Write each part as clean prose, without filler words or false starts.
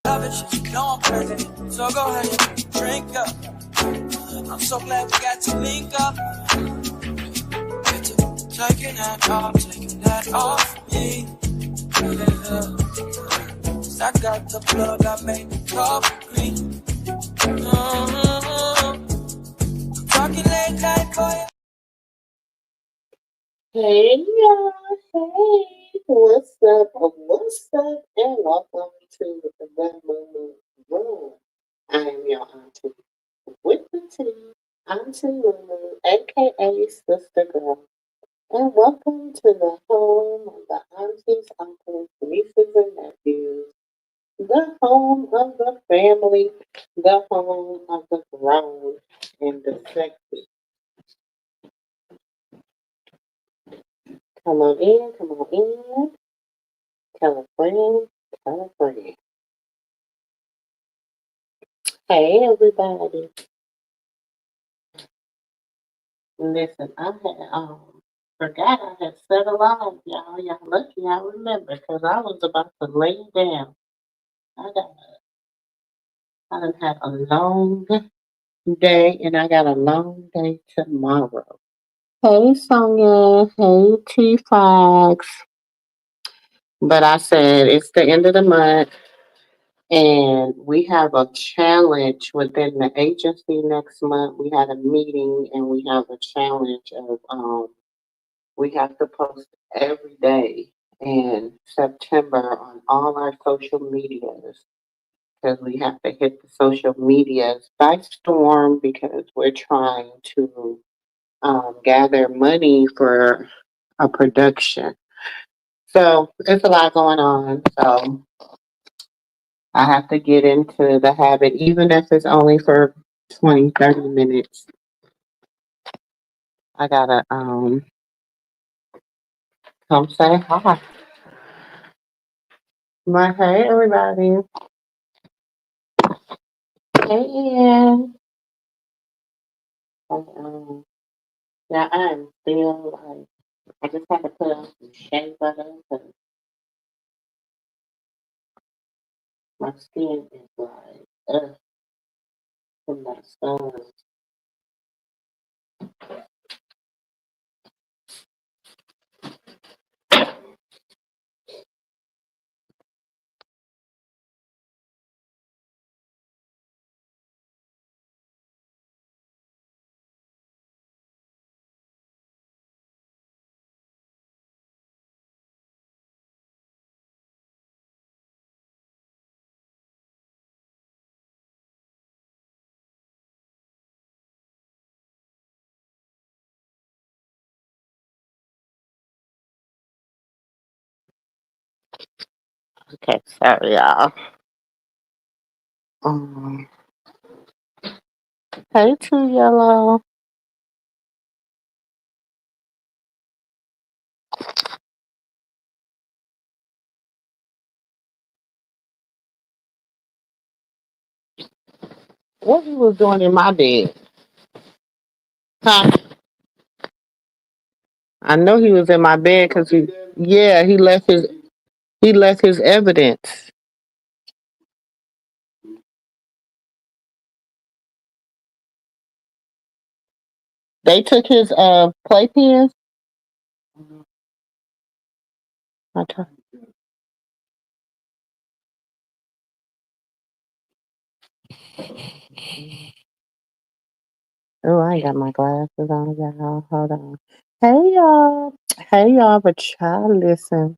love it, shit, you know I'm crazy. So go ahead and drink up. I'm so glad we got to link up. Taking that off me. Yeah. 'Cause I got the plug, I made the coffee. Talking late night for you. Hey y'all, hey, what's up, and welcome to the Moon Room. I am your auntie with the tea, Auntie Lulu, aka Sister Girl, and welcome to the home of the aunties, uncles, nieces, and nephews, the home of the family, the home of the grown and the sexy. Come on in, come on in. Tell a friend, tell a friend. Hey everybody. Listen, I had forgot I had set alarm, y'all. Y'all lucky I remember because I was about to lay down. I got I done had a long day and I got a long day tomorrow. Hey Sonia, hey T Fox. But I said it's the end of the month and we have a challenge within the agency next month. We had a meeting and we have a challenge of we have to post every day in September on all our social medias because we have to hit the social medias by storm because we're trying to gather money for a production. So it's a lot going on. So I have to get into the habit, even if it's only for 20, 30 minutes. I gotta come say hi. My hey everybody. Hey Ian. Um, yeah, I'm still like I just had to put on some shea butter because my skin is like from that sun. Okay, sorry y'all. Um, hey True Yellow. What he was doing in my bed? Huh? I know he was in my bed because yeah, he left his evidence. They took his playpens. Okay. Oh, I ain't got my glasses on, y'all. Hold on. Hey y'all. Hey y'all, but y'all listen.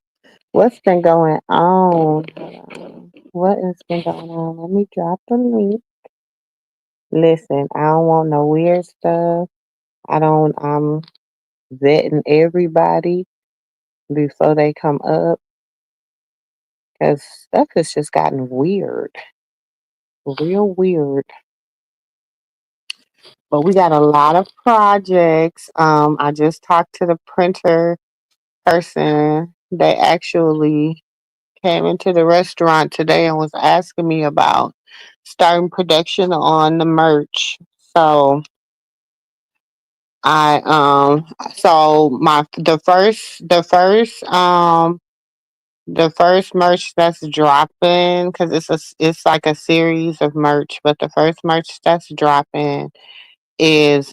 What's been going on? Hold on. What has been going on? Let me drop the link. Listen, I don't want no weird stuff. I'm vetting everybody before they come up because stuff has just gotten weird. Real weird. But we got a lot of projects. I just talked to the printer person. They actually came into the restaurant today and was asking me about starting production on the merch. So I so my the first The first merch that's dropping, because it's like a series of merch, but the first merch that's dropping is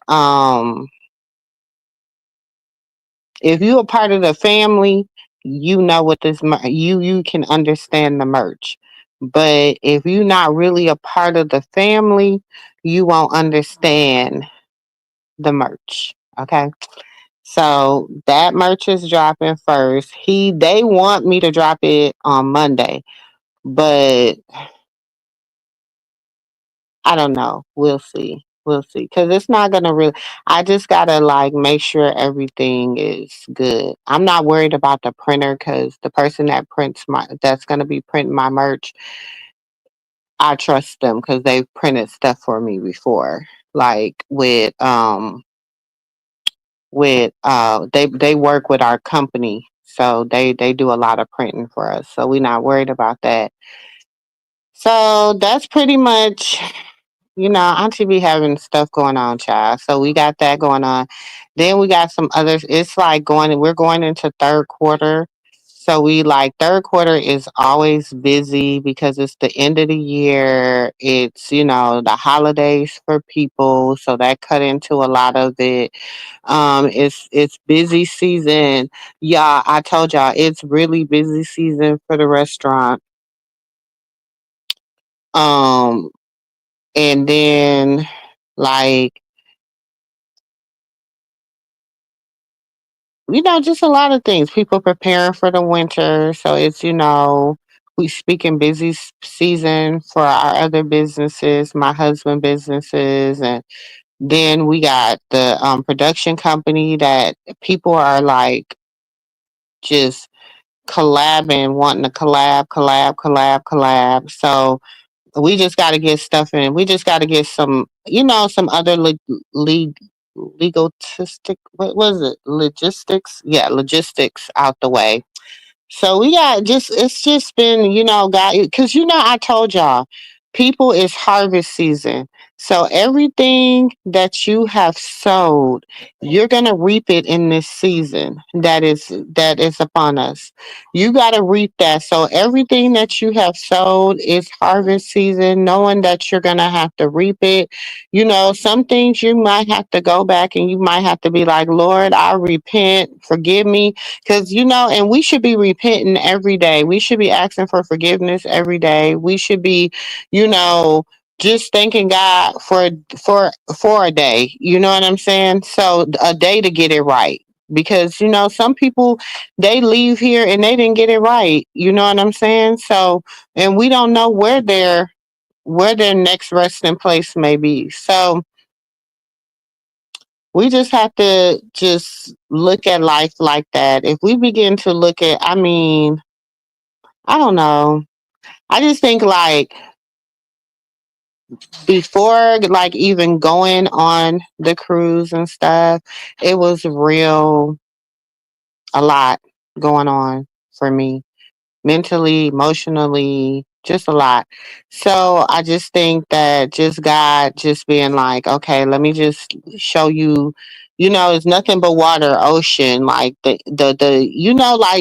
if you a part of the family, you know what you can understand the merch. But if you're not really a part of the family, you won't understand the merch. Okay. So that merch is dropping first. They want me to drop it on Monday, but I don't know. We'll see. We'll see. Cause it's not gonna really. I just gotta like make sure everything is good. I'm not worried about the printer because the person that's gonna be printing my merch, I trust them because they've printed stuff for me before. Like they work with our company, so they do a lot of printing for us. So we're not worried about that. So that's pretty much, Auntie be having stuff going on, child. So we got that going on. Then we got some others. It's like we're going into third quarter. So we like third quarter is always busy because it's the end of the year. It's, the holidays for people. So that cut into a lot of it. It's busy season. Yeah, I told y'all it's really busy season for the restaurant. Um, and then like just a lot of things. People preparing for the winter, so it's we speaking busy season for our other businesses, my husband businesses, and then we got the production company that people are like just collabing, wanting to collab. So we just got to get stuff in. We just got to get some other legal what was it? Logistics? Yeah, logistics out the way. So we got it's just been, God, because, I told y'all, people is harvest season. So everything that you have sowed, you're going to reap it in this season that is upon us. You got to reap that. So everything that you have sowed is harvest season, knowing that you're going to have to reap it. Some things you might have to go back and you might have to be like, Lord, I repent, forgive me. Because, and we should be repenting every day. We should be asking for forgiveness every day. We should be, you know, just thanking God for a day. You know what I'm saying? So a day to get it right. Because, some people they leave here and they didn't get it right. You know what I'm saying? So and we don't know where their next resting place may be. So we just have to just look at life like that. If we begin to look at, I don't know. I just think like before, like even going on the cruise and stuff, it was a lot going on for me mentally, emotionally, just a lot. So I just think that just God just being like, okay, let me just show you, it's nothing but water, ocean, like like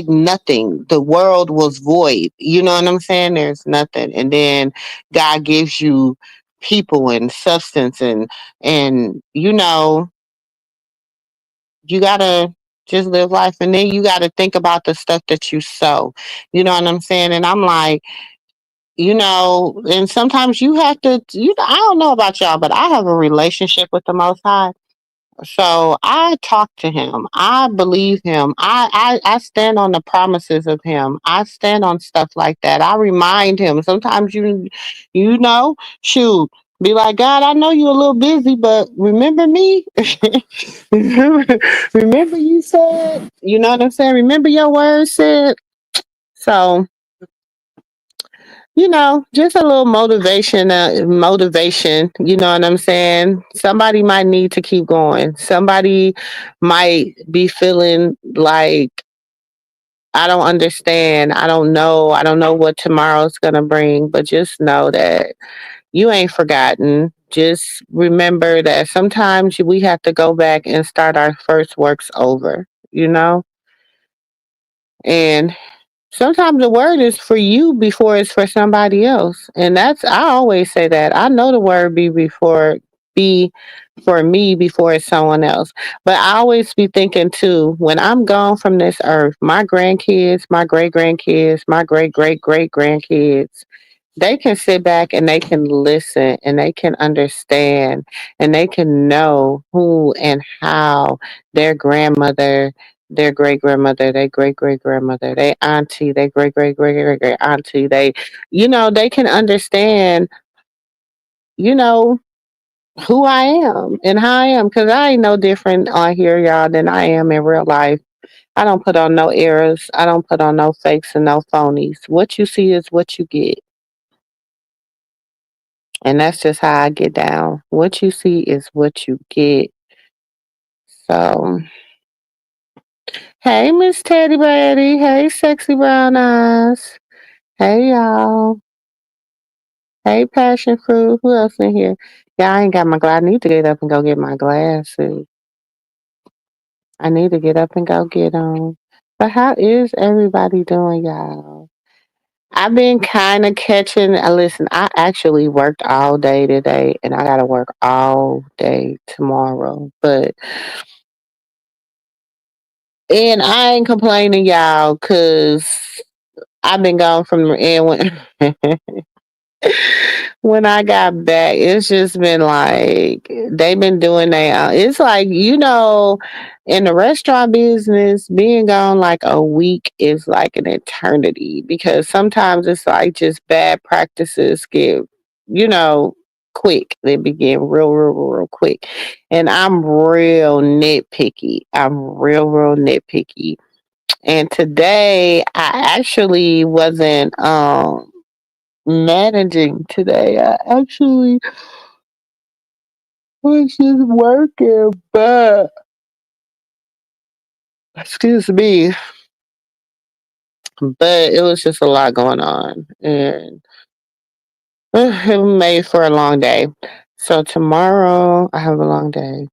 nothing. The world was void. You know what I'm saying? There's nothing. And then God gives you people and substance and you gotta just live life and then you gotta think about the stuff that you sow. You know what I'm saying? And I'm like, and sometimes you have to I don't know about y'all, but I have a relationship with the most high. So I talk to him. I believe him. I stand on the promises of him. I stand on stuff like that. I remind him. Sometimes shoot, be like, God, I know you're a little busy, but remember me? remember you said, you know what I'm saying? Remember your word said. So just a little motivation, you know what I'm saying? Somebody might need to keep going. Somebody might be feeling like, I don't understand. I don't know what tomorrow's going to bring, but just know that you ain't forgotten. Just remember that sometimes we have to go back and start our first works over, and Sometimes the word is for you before it's for somebody else. And that's I always say that. I know the word be for me before it's someone else. But I always be thinking too, when I'm gone from this earth, my grandkids, my great grandkids, my great grandkids, they can sit back and they can listen and they can understand and they can know who and how their grandmother, their great grandmother, their great grandmother, their auntie, their great auntie, they can understand, you know, who I am and how I am because I ain't no different on here, y'all, than I am in real life. I don't put on no errors. I don't put on no fakes and no phonies. What you see is what you get. And that's just how I get down. What you see is what you get. So, hey, Miss Teddy Betty. Hey, Sexy Brown Eyes. Hey, y'all. Hey, Passion Fruit. Who else in here? Yeah, I ain't got my glass. I need to get up and go get my glasses. I need to get up and go get them. But how is everybody doing, y'all? I've been kind of catching. Listen, I actually worked all day today, and I got to work all day tomorrow. And I ain't complaining, y'all, cause I've been gone from and when I got back, it's just been like they've been doing that. It's like in the restaurant business, being gone like a week is like an eternity because sometimes it's like just bad practices get you know quick. They begin real quick, and I'm real nitpicky. I'm real nitpicky. And today I actually wasn't managing today. I actually was just working, but excuse me, but it was just a lot going on and it made for a long day. So tomorrow I have a long day.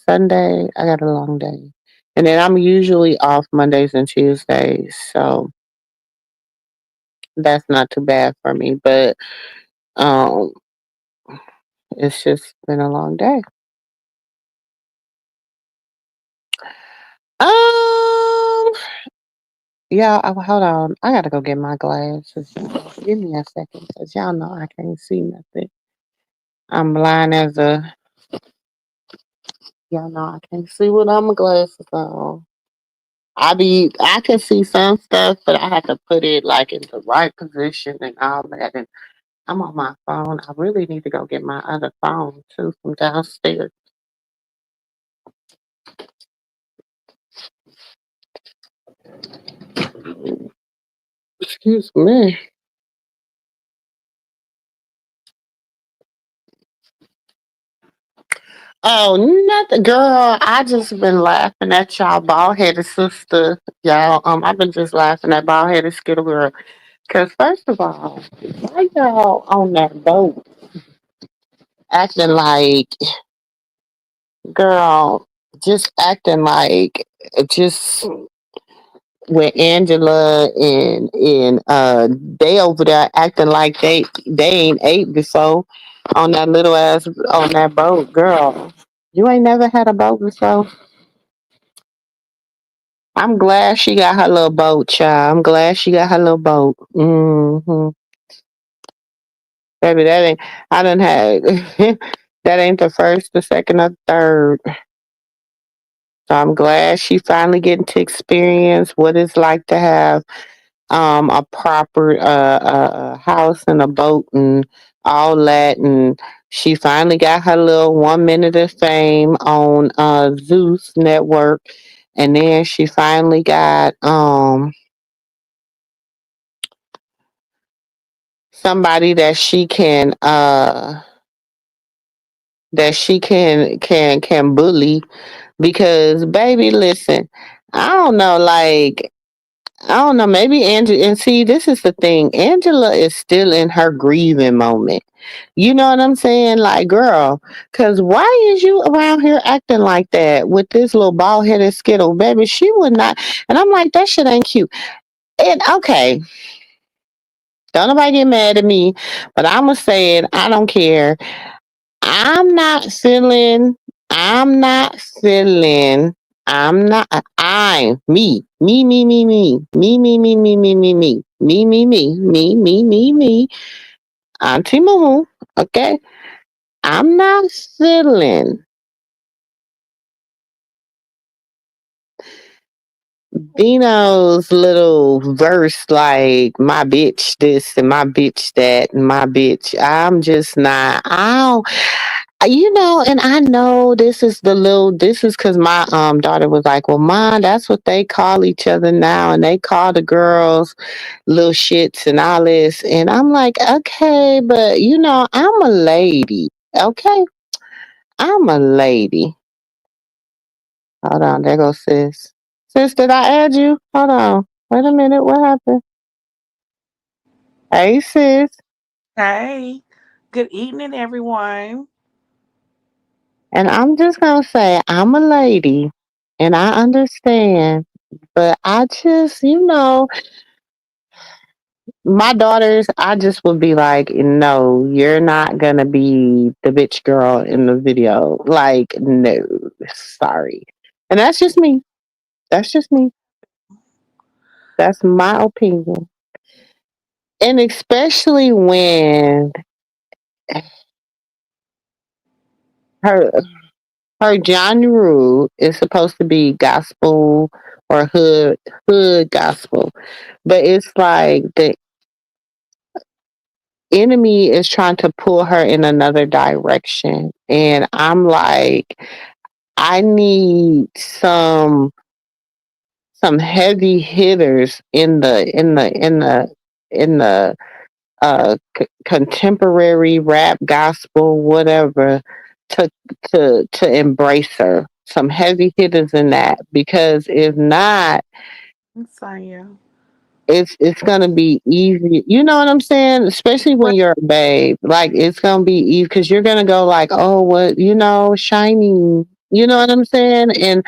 Sunday I got a long day. And then I'm usually off Mondays and Tuesdays, so that's not too bad for me. But um it's just been a long day. Um, yeah, hold on. I gotta go get my glasses. Give me a second, cause y'all know I can't see nothing. I'm blind as a. Y'all know I can't see without my glasses on. I can see some stuff, but I have to put it like in the right position and all that. And I'm on my phone. I really need to go get my other phone too from downstairs. Excuse me. Oh, nothing, girl. I just been laughing at y'all bald headed sister, y'all. I've been just laughing at bald headed skittle girl. Cause first of all, why y'all on that boat acting like, girl, just acting like, just with Angela and they over there acting like they ain't ate before on that little ass on that boat, girl. You ain't never had a boat before. I'm glad she got her little boat, child. I'm glad she got her little boat. Baby, that ain't. I done had. That ain't the first, the second, or third. So I'm glad she finally getting to experience what it's like to have a proper house and a boat and all that. And she finally got her little 1 minute of fame on Zeus Network, and then she finally got somebody that she can bully because baby listen, I don't know, like I don't know, maybe Angela, and see this is the thing, Angela is still in her grieving moment. You know what I'm saying? Like, girl, cause why is you around here acting like that with this little bald headed skittle? Baby, she would not, and I'm like, that shit ain't cute. And okay, don't nobody get mad at me, but I'ma say it. I don't care. I'm not feeling. I'm not feeling. I'm not. I'm me. Auntie Moo. Okay, I'm not feeling Bino's little verse like my bitch this and my bitch that and my bitch. I'm just not. I don't. And I know this is because my daughter was like, well, mom, that's what they call each other now, and they call the girls little shits and all this, and I'm like, okay, but I'm a lady, okay, I'm a lady. Hold on, there goes sis. Sis, did I add you? Hold on, wait a minute, what happened? Hey, sis, Hey, good evening, everyone. and I'm just gonna say I'm a lady, and I understand. But I just, my daughters, I just would be like, no, you're not gonna be the bitch girl in the video. Like, no, sorry. And that's just me. That's just me. That's my opinion. And especially when her her genre is supposed to be gospel or hood gospel. But it's like the enemy is trying to pull her in another direction. And I'm like, I need some heavy hitters in the contemporary rap gospel whatever to to embrace her. Some heavy hitters in that, because if not, Saya. it's gonna be easy. You know what I'm saying? Especially when Well, you're a babe. Like it's gonna be easy because you're gonna go like, oh, what shiny. You know what I'm saying?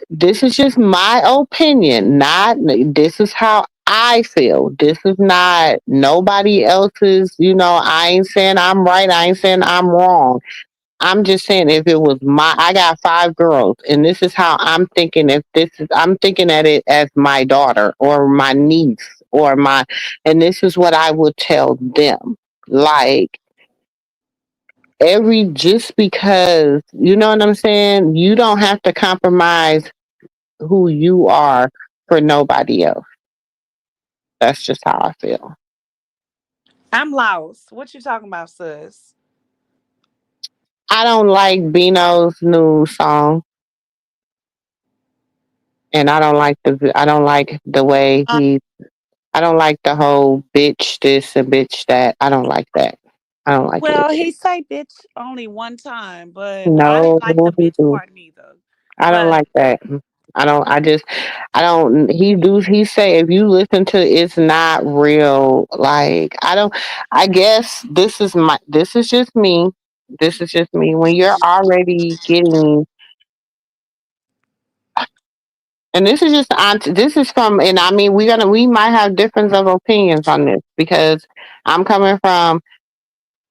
This is just my opinion. Not this is how I feel. This is not nobody else's. I ain't saying I'm right. I ain't saying I'm wrong. I'm just saying if it was I got 5 girls, and this is how I'm thinking. If this is, I'm thinking at it as my daughter or my niece and this is what I would tell them. Like just because, you know what I'm saying, you don't have to compromise who you are for nobody else. That's just how I feel. I'm lost. What you talking about, sis? I don't like Bino's new song, and I don't like the way Uh, I don't like the whole bitch this and bitch that. I don't like that. I don't like it. well, he say bitch only one time, but I No, didn't like the he bitch do. part neither. I don't But like that. I don't, he say if you listen to it's not real. Like, I guess this is just me. This is just me. When you're already getting, and this is from, and I mean, we might have difference of opinions on this because I'm coming from,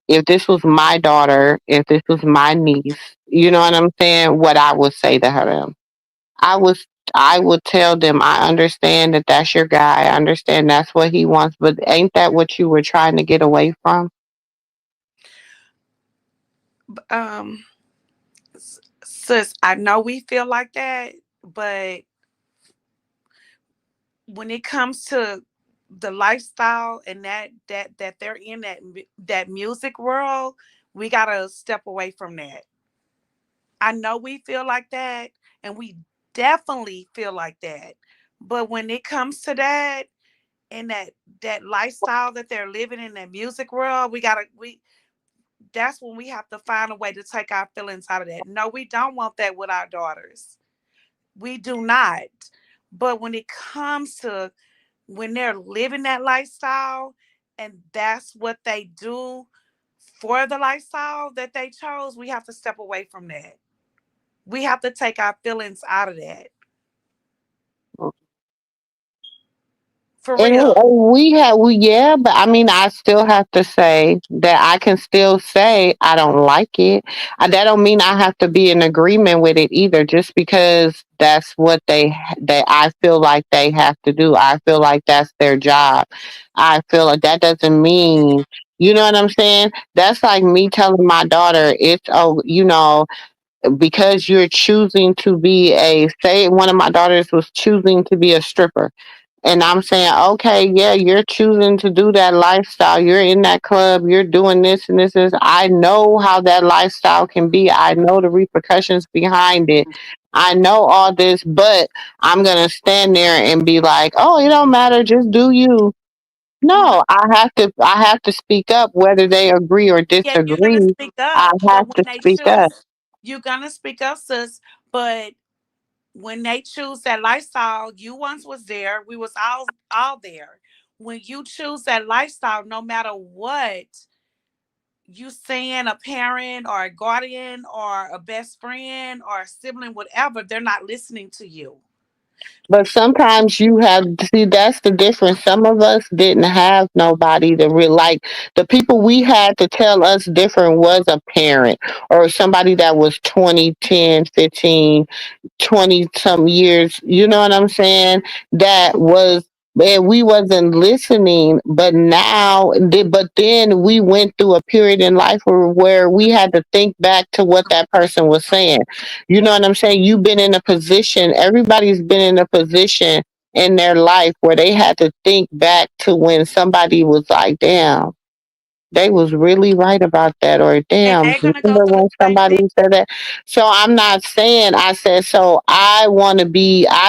if this was my daughter, if this was my niece, you know what I'm saying? What I would say to her, I was, I would tell them, I understand that that's your guy. I understand that's what he wants, but ain't that what you were trying to get away from? um, sis, I know we feel like that, but when it comes to the lifestyle and that they're in that music world, we gotta step away from that. I know we feel like that, and we definitely feel like that. But when it comes to that and that lifestyle that they're living in that music world, we that's when we have to find a way to take our feelings out of that. No, we don't want that with our daughters. We do not. But when it comes to when they're living that lifestyle and that's what they do for the lifestyle that they chose, we have to step away from that. We have to take our feelings out of that. For And real. yeah, but I mean, I still have to say that I can still say I don't like it. That don't mean I have to be in agreement with it either. Just because that's what they I feel like they have to do. I feel like that's their job. I feel like that doesn't mean, you know what I'm saying? That's like me telling my daughter, it's, oh, because you're choosing to be say one of my daughters was choosing to be a stripper, and I'm saying, okay, yeah, you're choosing to do that lifestyle. You're in that club. You're doing this and this is. I know how that lifestyle can be. I know the repercussions behind it. I know all this, but I'm gonna stand there and be like, oh, it don't matter. Just do you. No, No, I have to speak up whether they agree or yeah, you're gonna disagree. speak I up, have but when to they speak up. choose, you're gonna speak up, sis. But when they choose that lifestyle, you once was there. We was all there. When you choose that lifestyle, no matter what you saying, a parent or a guardian or a best friend or a sibling, whatever, they're not listening to you. But sometimes you have, see, that's the difference. Some of us didn't have nobody to like the people we had to tell us different was a parent or somebody that was 20, 10, 15, 20 some years, you know what I'm saying? That was, and we wasn't listening, but but then we went through a period in life where we had to think back to what that person was saying. You know what I'm saying? You've been in a position, everybody's been in a position in their life where they had to think back to when somebody was like, damn, they was really right about that, or And damn, they're gonna go remember through the when same somebody thing. said that? So I'm not saying, I said, so I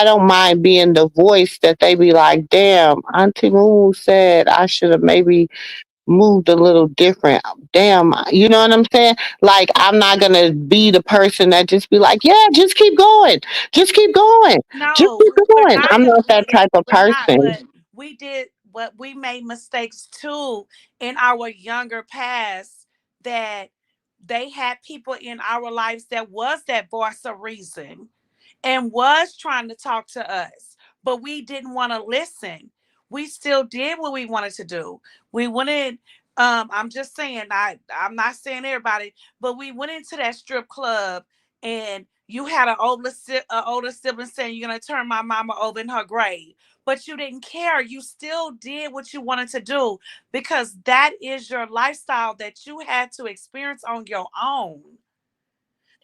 don't mind being the voice that they be like, damn, Auntie Moo said I should have maybe moved a little different. Damn, you know what I'm saying? Like, I'm not gonna be the person that just be like, yeah, just keep going, just keep going, just No, keep we're going. not I'm gonna not be that that. type of We're not. person. But we did what we made mistakes too in our younger past, that they had people in our lives that was that voice of reason and was trying to talk to us, but we didn't want to listen. We still did what we wanted to do. We wanted, I'm just saying, I'm not saying everybody, but we went into that strip club and you had an older sibling saying you're gonna turn my mama over in her grave. But you didn't care. You still did what you wanted to do because that is your lifestyle that you had to experience on your own.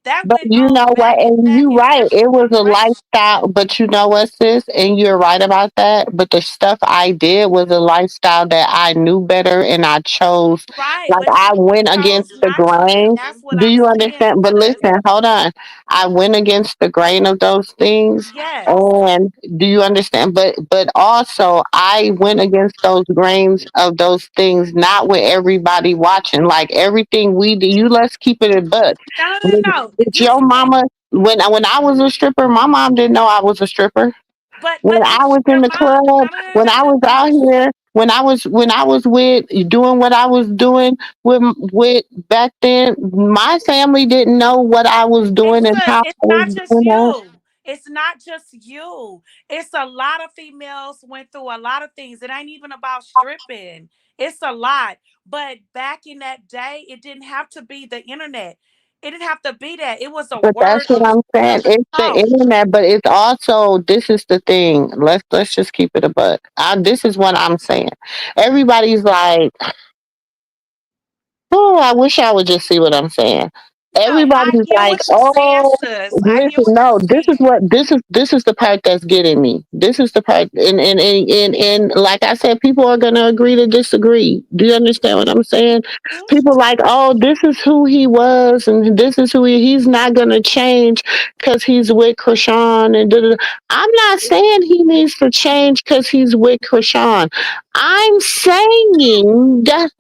That But went you on know what? back and And back you and right. back It was a generations. lifestyle. But you know what, sis? And you're right about that. But the stuff I did was a lifestyle that I knew better and I chose. Right, Like, but I you went chose against the not to, and grain. that's what Do I'm you saying, understand? But sis. listen, hold on. I went against the grain of those things. Yes. And do you understand? But also I went against those grains of those things, not with everybody watching. Like everything we do, let's keep it in butt. No, no, With, no, no. with You your said, mama, when I was a stripper, my mom didn't know I was a stripper. but When even I was in your the mom. club, No, no, no, when no, I no, was out no. here, when I was with doing what I was doing with back then, my family didn't know what I was And doing and sis, how I it's was not just doing that. you. It's not just you. It's a lot of females went through a lot of things. It ain't even about stripping. It's a lot. But back in that day, it didn't have to be the internet. It didn't have to be that. It was a But that's word what I'm of saying. It's the talk. internet, but it's also, this is the thing. Let's just keep it a buck. This is what I'm saying. Everybody's like, oh, I wish I would just see what I'm saying. No, I Everybody's hear like, what you're saying, oh, sis. I hear listen, what no, you're saying. this is the part that's getting me. This is the part, and like I said, people are gonna agree to disagree. Do you understand what I'm saying? People like, oh, this is who he was, and this is he's not gonna change because he's with Krishan, and da, da, da. I'm not saying he needs to change because he's with Krishan. I'm saying that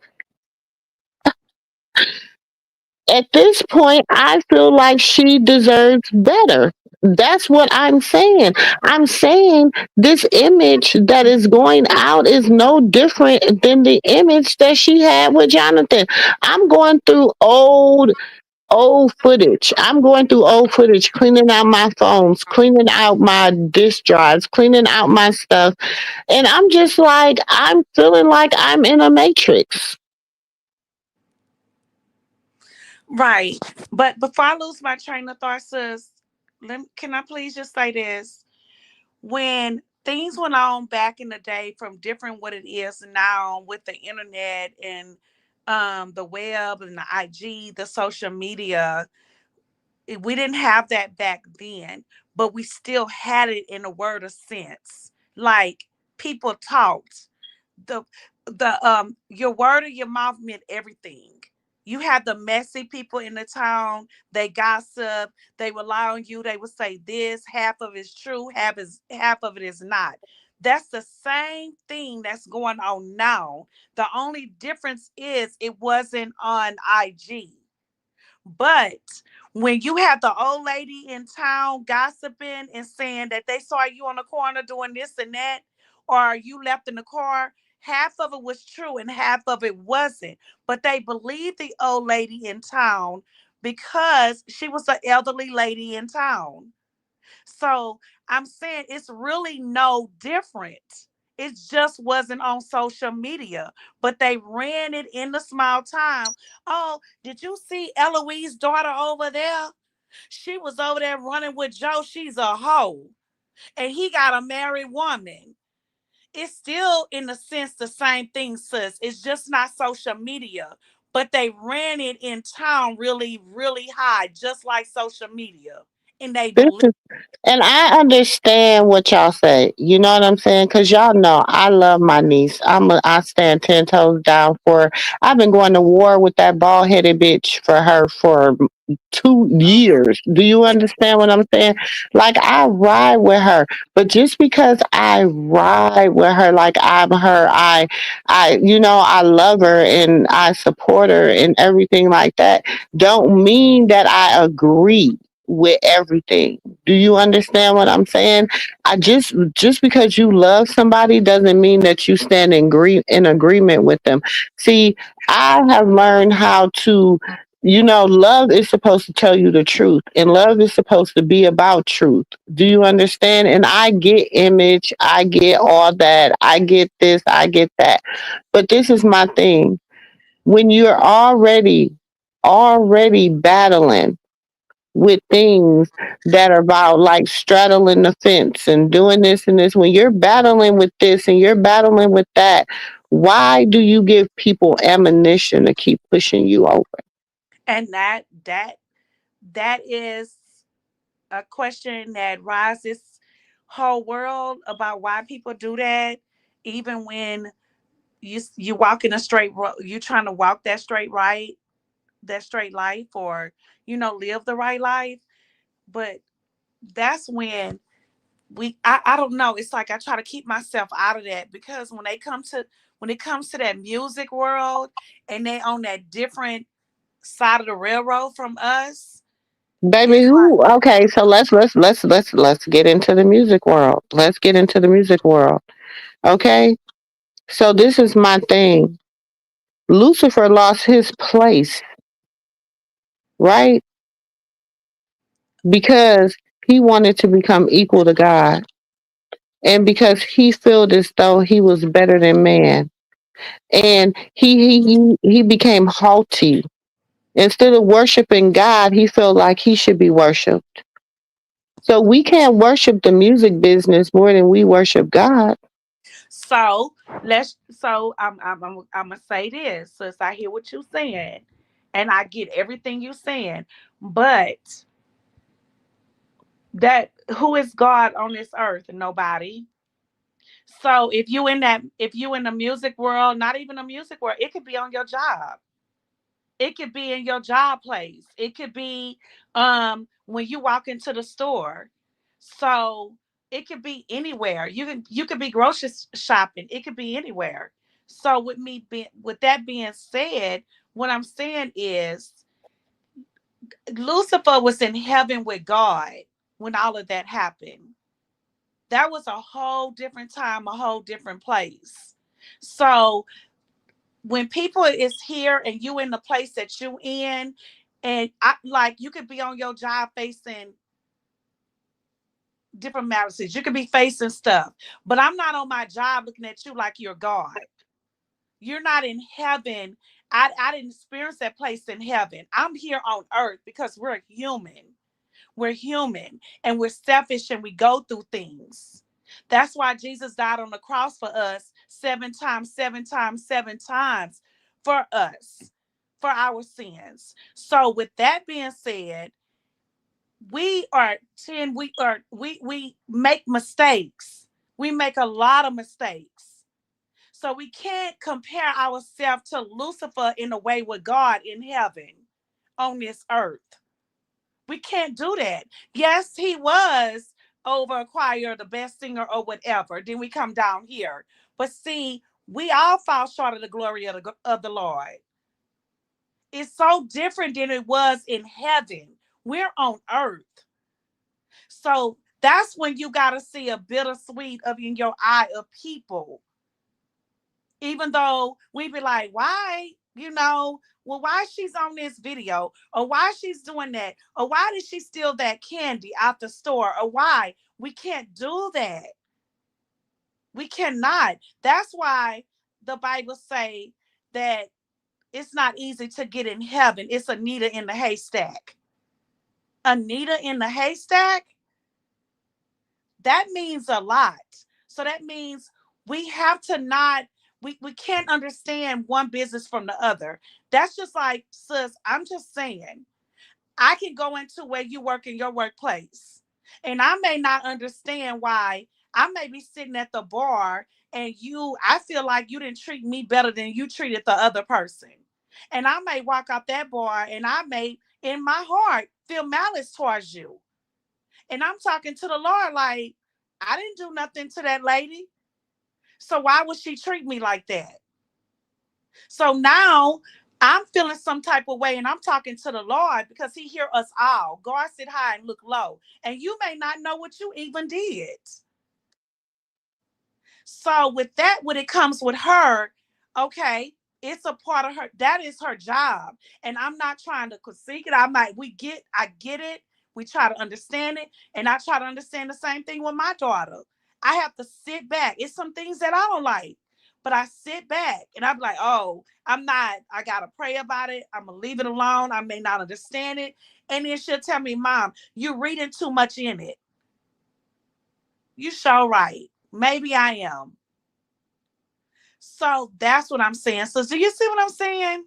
at this point, I feel like she deserves better. That's what I'm saying. I'm saying this image that is going out is no different than the image that she had with Jonathan. I'm going through old. old footage. I'm going through old footage, cleaning out my phones, cleaning out my disk drives, cleaning out my stuff. And I'm just like, I'm feeling like I'm in a matrix. Right. But before I lose my train of thought, sis, can I please just say this? When things went on back in the day from different what it is now with the internet and the web and the IG, the social media, we didn't have that back then, but we still had it in a word of sense. Like people talked. The your word of your mouth meant everything. You had the messy people in the town, they gossip, they rely on you, they would say this, half of it is true, half of it is not. That's the same thing that's going on now. The only difference is it wasn't on IG. But when you have the old lady in town gossiping and saying that they saw you on the corner doing this and that, or you left in the car, half of it was true and half of it wasn't. But they believed the old lady in town because she was an elderly lady in town. So I'm saying it's really no different. It just wasn't on social media, but they ran it in the small town. Oh, did you see Eloise's daughter over there? She was over there running with Joe. She's a hoe. And he got a married woman. It's still, in a sense, the same thing, sis. It's just not social media, but they ran it in town really, really high, just like social media. And they This believe. And I understand what y'all say. You know what I'm saying? Because y'all know I love my niece. I stand 10 toes down for her. I've been going to war with that bald headed bitch for her for 2 years. Do you understand what I'm saying? Like I ride with her, but just because I ride with her, like I'm her, I love her and I support her and everything like that, don't mean that I agree with everything. Do you understand what I'm saying? I just because you love somebody doesn't mean that you stand in agreement with them. See, I have learned how to, love is supposed to tell you the truth, and love is supposed to be about truth. Do you understand? And I get image, I get all that, I get this, I get that. But this is my thing. When you're already battling with things that are about like straddling the fence and doing this and this, when you're battling with this and you're battling with that, why do you give people ammunition to keep pushing you over? And that is a question that rises whole world about why people do that, even when you walk in a straight road, you trying to walk that straight life, or live the right life. But that's when I don't know, it's like I try to keep myself out of that, because when it comes to that music world and they on that different side of the railroad from us, Baby, it's like. who? Okay, so let's get into the music world. Let's get into the music world. Okay, so this is my thing. Lucifer lost his place, right? Because he wanted to become equal to God, and because he felt as though he was better than man, and he became haughty. Instead of worshiping God, he felt like he should be worshipped. So we can't worship the music business more than we worship God. So I'm gonna say this, since I hear what you're saying, and I get everything you're saying, but that who is God on this earth? Nobody. So if you in the music world, not even the music world, it could be on your job. It could be in your job place. It could be when you walk into the store. So it could be anywhere. You could be grocery shopping. It could be anywhere. So with that being said, what I'm saying is Lucifer was in heaven with God when all of that happened. That was a whole different time, a whole different place. So when people is here and you in the place that you in, And I like you could be on your job facing different matters. You could be facing stuff, but I'm not on my job looking at you like you're God. You're not in heaven. I didn't experience that place in heaven. I'm here on earth because we're human. We're human and we're selfish and we go through things. That's why Jesus died on the cross for us 7 times, 7 times, 7 times for us, for our sins. So with that being said, we are 10, we make mistakes. We make a lot of mistakes. So we can't compare ourselves to Lucifer in a way with God in heaven on this earth. We can't do that. Yes, he was over a choir, the best singer or whatever. Then we come down here. But see, we all fall short of the glory of the Lord. It's so different than it was in heaven. We're on earth. So that's when you got to see a bittersweet of in your eye of people. Even though we be like, why, well, why she's on this video, or why she's doing that, or why did she steal that candy out the store, or why we can't do that. We cannot. That's why the Bible say that it's not easy to get in heaven. It's Anita in the haystack. Anita in the haystack, that means a lot. So that means we have to not, we can't understand one business from the other. That's just like, sis, I'm just saying, I can go into where you work in your workplace, and I may not understand why. I may be sitting at the bar and I feel like you didn't treat me better than you treated the other person. And I may walk out that bar and I may, in my heart, feel malice towards you. And I'm talking to the Lord like, I didn't do nothing to that lady. So why would she treat me like that? So now I'm feeling some type of way and I'm talking to the Lord because he hear us all. God sit high and look low. And you may not know what you even did. So with that, when it comes with her, okay, it's a part of her. That is her job. And I'm not trying to critique it. I get it. We try to understand it. And I try to understand the same thing with my daughter. I have to sit back. It's some things that I don't like. But I sit back and I'm like, oh, I gotta pray about it. I'm gonna leave it alone. I may not understand it. And then she'll tell me, Mom, you're reading too much in it. You sure right. Maybe I am. So that's what I'm saying. So do you see what I'm saying?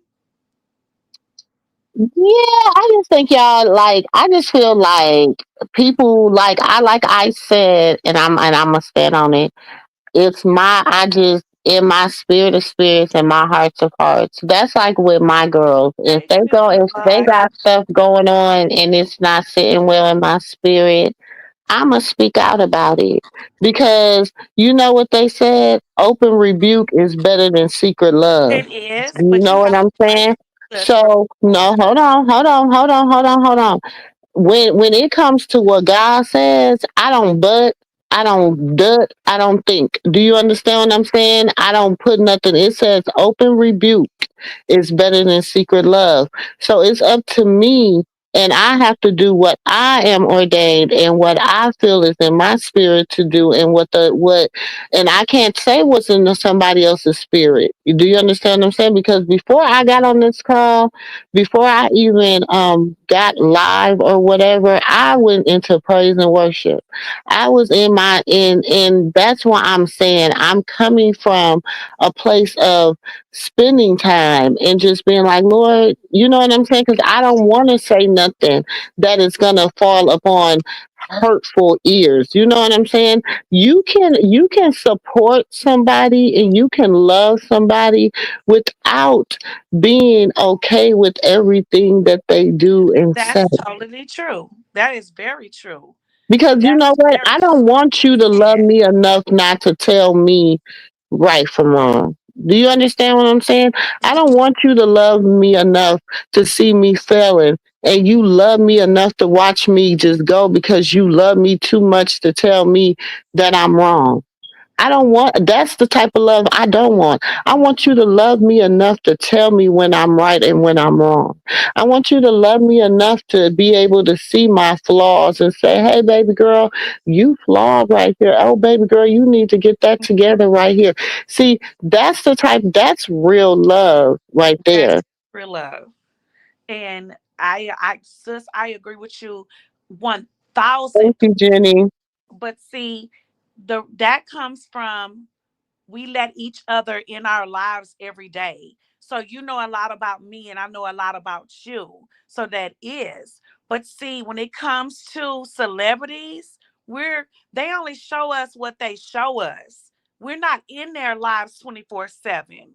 Yeah, I just think y'all like. I just feel like people like I said, and I'm gonna stand on it. It's my I just in my spirit of spirits and my hearts of hearts. That's like with my girls. Hey, sister If they bud. got stuff going on and it's not sitting well in my spirit, I'ma speak out about it. Because you know what they said? Open rebuke is better than secret love. It is, You but know you what have to I'm pray saying? for us first. So no, hold on. When it comes to what God says, I don't duck, I don't think. Do you understand what I'm saying? I don't put nothing. It says open rebuke is better than secret love. So it's up to me, and I have to do what I am ordained and what I feel is in my spirit to do, and and I can't say what's in somebody else's spirit. Do you understand what I'm saying? Because before I got on this call, before I even got live or whatever, I went into praise and worship. I was in my in and that's why I'm saying I'm coming from a place of spending time and just being like, Lord, you know what I'm saying? Because I don't want to say nothing that is gonna fall upon hurtful ears. You know what I'm saying? You can support somebody and you can love somebody without being okay with everything that they do and say. That's totally true. That is very true. Because you That know is what? very I don't want you to love sad. me enough not to tell me right from wrong. Do you understand what I'm saying? I don't want you to love me enough to see me failing, and you love me enough to watch me just go because you love me too much to tell me that I'm wrong. I don't want, that's the type of love I don't want. I want you to love me enough to tell me when I'm right and when I'm wrong. I want you to love me enough to be able to see my flaws and say, hey, baby girl, you flawed right here. Oh, baby girl, you need to get that together right here. See, that's the type, that's real love right That's there. real love. And sis, I agree with you Thank 1000%. you, Jenny. But see, that comes from we let each other in our lives every day. So you know a lot about me and I know a lot about you. So that is. But see, when it comes to celebrities, they only show us what they show us. We're not in their lives 24/7.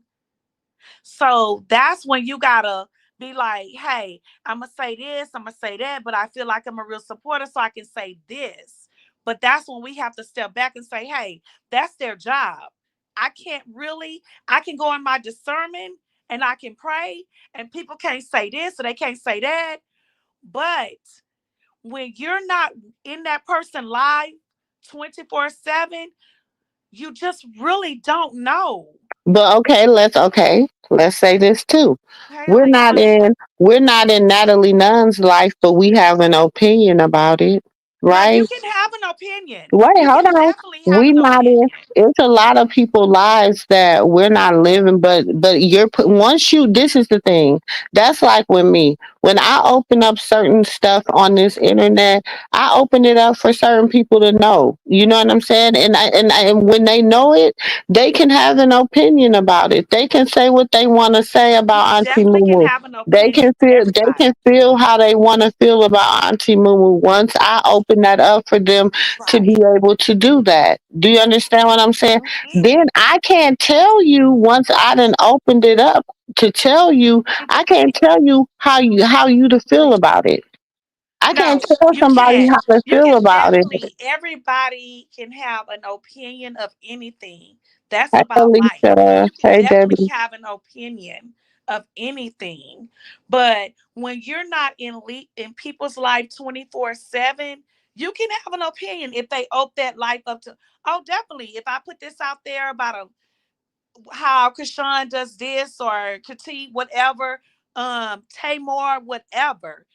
So that's when you gotta be like, hey, I'm gonna say this, I'm gonna say that, but I feel like I'm a real supporter, so I can say this. But that's when we have to step back and say, hey, that's their job. I can't really, I can go in my discernment and I can pray, and people can't say this or they can't say that. But when you're not in that person live 24/7, you just really don't know. But let's say this too. Hey, We're not Alicia. in we're not in Natalie Nunn's life, but we have an opinion about it, No, right? you can have an opinion. Wait, You hold can on. definitely have We an not in. opinion. It's a lot of people lives that we're not living, but once you. This is the thing. That's like with me. When I open up certain stuff on this internet, I open it up for certain people to know. You know what I'm saying? And when they know it, they can have an opinion about it. They can say what they want to say You about Auntie definitely can Moo. have an They opinion can with feel they everybody. can feel how they want to feel about Auntie Moo. Once I open that up for them to be Right. able to do that. Do you understand what I'm saying? Mhm. Then I can't tell you once I done opened it up to tell you, You I can't. can't tell you how you to feel about it. I No, can't tell you somebody can't. how to You feel can about it. definitely, everybody can have an opinion of anything. That's Hey about life. Alicia. You can Hey definitely Debbie. have an opinion of anything. But when you're not in people's life 24/7, you can have an opinion if they open that life up to, oh, definitely. If I put this out there about how Krishan does this or Katie, whatever, Tamar, whatever,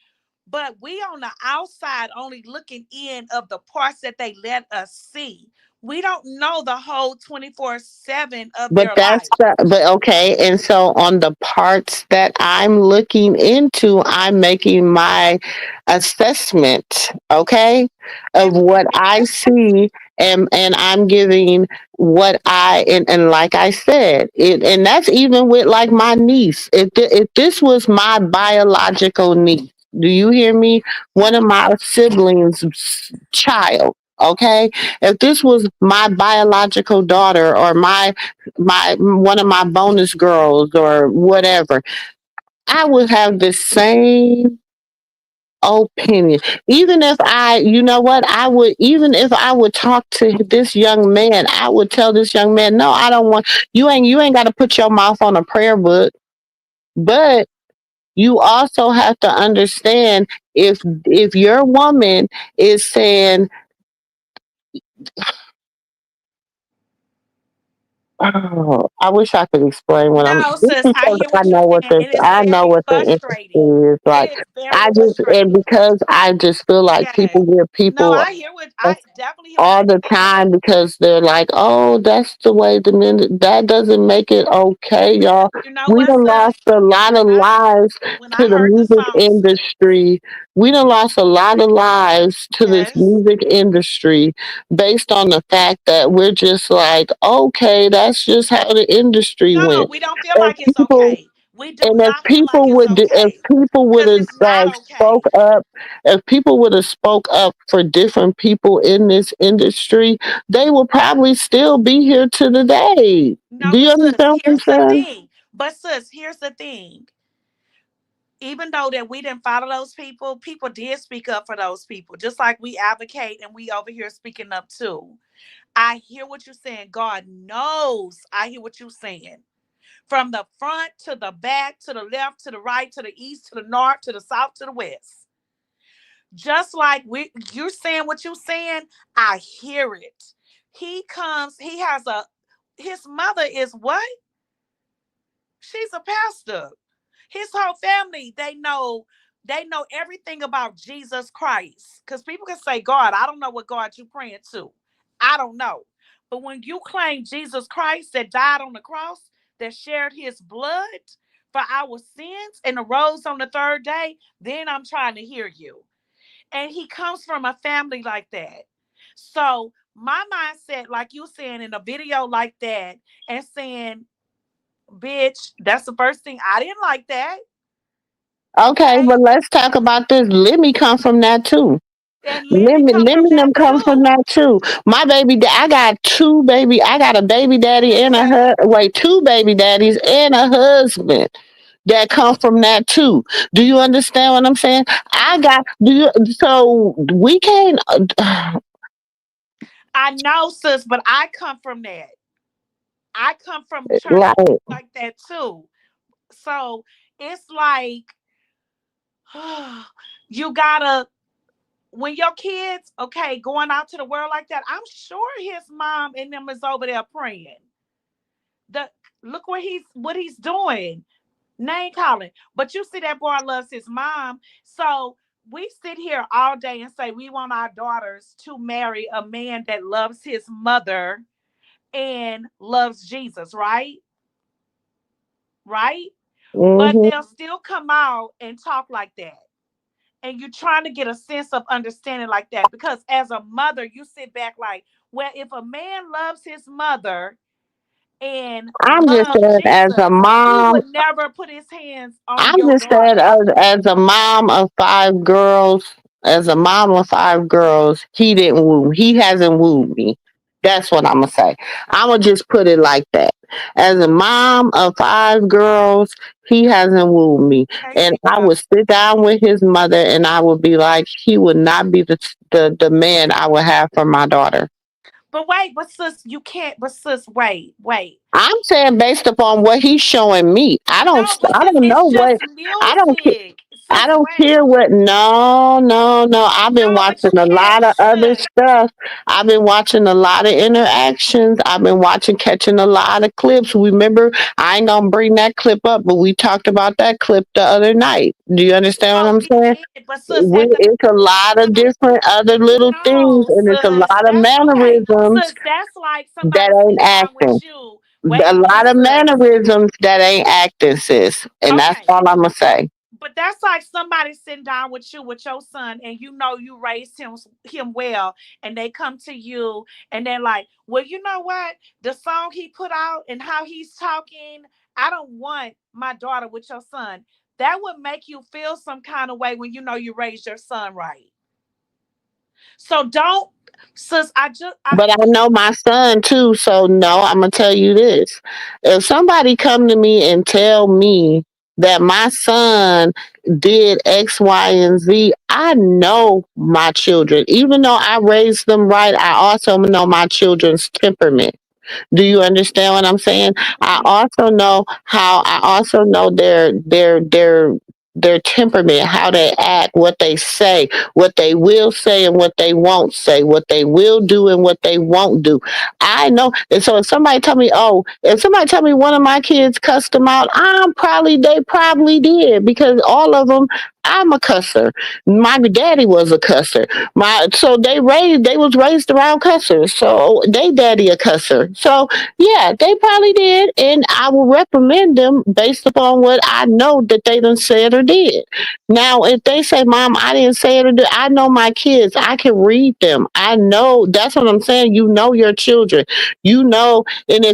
but we on the outside only looking in of the parts that they let us see. We don't know the whole 24/7 of But their life. but okay. And so on the parts that I'm looking into, I'm making my assessment, okay, of And what I see, and I'm giving what and like I said, and that's even with like my niece. If this was my biological niece, do you hear me? One of my siblings' child. Okay, if this was my biological daughter or my one of my bonus girls or whatever, I would have the same opinion. Even if you know what, even if I would talk to this young man, I would tell this young man, no, I don't want you ain't got to put your mouth on a prayer book, but you also have to understand if your woman is saying, oh, I wish I could explain what I'm. no, Just sis, I because hear what you're saying. It is I know very what the frustrating. industry is It like. is very I just and frustrating. because I just feel like Yes. people give No, people I definitely hear what all you're the saying. time because they're like, oh, that's the way the men. That doesn't make it okay, y'all. You know We what, done sis? lost a lot When of I lives when I to the heard the music song, sis, industry. We done lost a lot of lives to this yes. music industry based on the fact that we're just like, okay, that's just how the industry No, went. we don't feel And like it's people okay. We do and not feel like it's if okay people would because have it's not okay. spoke up, if people would have spoke up for different people in this industry, they will probably still be here to the day. No, Do you but sis, understand what I'm here's the saying? thing. But sis, here's the thing. Even though that we didn't follow those people, people did speak up for those people. Just like we advocate and we over here speaking up too. I hear what you're saying. God knows I hear what you're saying. From the front to the back, to the left, to the right, to the east, to the north, to the south, to the west. Just like you're saying what you're saying, I hear it. He comes, he has a, his mother is what? She's a pastor. His whole family, they know everything about Jesus Christ. Because people can say, God, I don't know what God you praying to. I don't know. But when you claim Jesus Christ that died on the cross, that shared his blood for our sins and arose on the third day, then I'm trying to hear you. And he comes from a family like that. So my mindset, like you saying in a video like that, and saying, bitch, that's the first thing. I didn't like that. Okay, Okay. but let's talk about this. Let me come from that too. And let me come Let from me that them come from too. that too. I got a baby daddy and Okay. wait, two baby daddies and a husband that come from that too. Do you understand what I'm saying? I got do you so we can't I know, sis, but I come from that. I come from church like like that too. So it's like you gotta, when your kids, okay, going out to the world like that, I'm sure his mom and them is over there praying. The look what he's doing. Name calling. But you see that boy loves his mom. So we sit here all day and say we want our daughters to marry a man that loves his mother and loves Jesus, right? Right? But hmm they'll still come out and talk like that. And you're trying to get a sense of understanding like that because as a mother, you sit back like, well, if a man loves his mother and I'm just loves saying as a Jesus, he mom, would never put his hands on I'm your just saying daughter. as a mom of five girls, as a mom of five girls, he hasn't wooed me. That's what I'm gonna say. I'm gonna just put it like that. As a mom of five girls, he hasn't wooed me, Okay, and I sweetheart. would sit down with his mother, and I would be like, he would not be the man I would have for my daughter. But wait, but sis, you can't. But sis, wait, wait. I'm saying based upon what he's showing me. No, but I sis, don't know it's what just I don't music. I Sis, don't care wait. what. No, no, no. I've been No, but watching you a can't. lot of other Sis. stuff. I've been watching a lot of interactions. I've been catching a lot of clips. Remember, I ain't gonna bring that clip up, but we talked about that clip the other night. Do you understand what No, I'm we saying? did. But sis, at the It's a lot of same different other time, little things, no, and it's a sis. lot of That's okay. mannerisms Sis, that's like that somebody ain't sitting down with acting. you. Wait A a minute, lot of sis. mannerisms that ain't acting, sis, and that's Okay. all I'm gonna say. But that's like somebody sitting down with you with your son and you know you raised him well and they come to you and they're like, well, you know what, the song he put out and how he's talking, I don't want my daughter with your son. That would make you feel some kind of way when you know you raised your son right. So don't, sis, I But I know my son too, so no, I'm gonna tell you this. If somebody come to me and tell me that my son did X, Y, and Z, I know my children. Even though I raised them right, I also know my children's temperament. Do you understand what I'm saying? I also know their temperament, how they act, what they say, what they will say and what they won't say, what they will do and what they won't do. I know. And so if somebody tell me one of my kids cussed them out, they probably did because all of them, I'm a cusser. My daddy was a cusser. They was raised around cussers. So they daddy a cusser. So yeah, they probably did, and I will reprimand them based upon what I know that they done said or did. Now, if they say, "Mom, I didn't say it or do," I know my kids. I can read them. I know. That's what I'm saying. You know your children. You know, and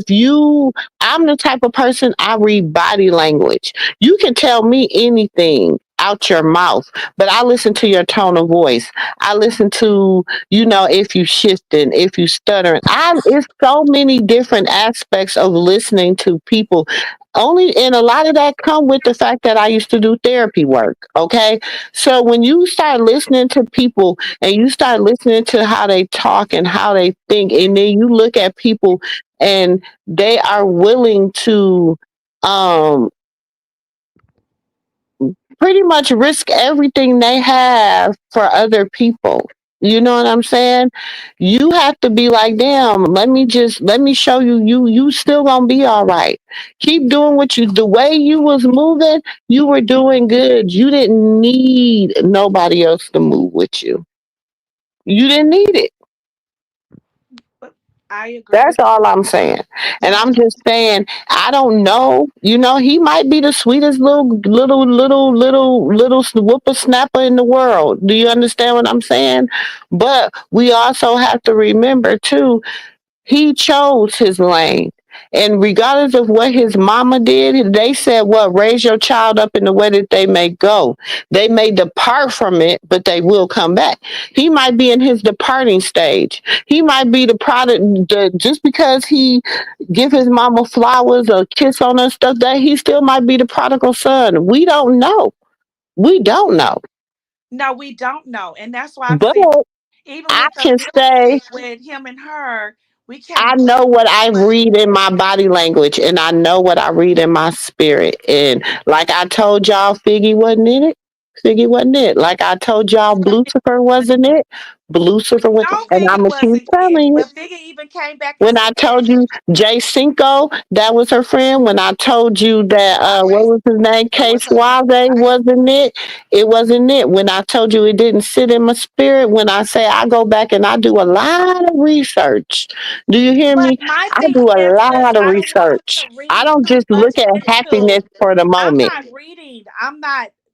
I'm the type of person I read body language. You can tell me anything out your mouth, but I listen to your tone of voice. I listen to if you shifting, if you stuttering. It's so many different aspects of listening to people. Only and a lot of that come with the fact that I used to do therapy work. Okay. So when you start listening to people and you start listening to how they talk and how they think, and then you look at people and they are willing to um pretty much risk everything they have for other people. You know what I'm saying? You have to be like, damn, let me show you you still gonna be all right. Keep doing what you the way you was moving, you were doing good. You didn't need nobody else to move with you. You didn't need it. But I agree That's with all I'm saying. And you. I'm just saying, I don't know. You know, he might be the sweetest little whippersnapper in the world. Do you understand what I'm saying? But we also have to remember too, he chose his lane. And regardless of what his mama did, they said, what, raise your child up in the way that they may go. They may depart from it, but they will come back. He might be in his departing stage. He might be the product, just because he give his mama flowers or kiss on her stuff, that he still might be the prodigal son. We don't know. We don't know. No, we don't know. And that's why I'm But saying, even I with the can say music with him and her, we I can't put know what I too much. read in my body language, and I know what I read in my spirit. And like I told y'all, Figgy wasn't in it. Figgy wasn't it. Like I told y'all, Lucifer wasn't it. Lucifer was, No, and I'm Figgy gonna keep wasn't it. telling you. But Figgy even came back and When I said, told you Jay Cinco, that was her friend. When I told you that what was his name, it was Case her friend, Suave, right? wasn't it? It wasn't it. When I told you it didn't sit in my spirit, when I say I go back and I do a lot of research. Do you hear But me? my I thing do a is this, lot of I don't want us research. to I read don't too just much look at into. happiness for the I'm moment. not reading.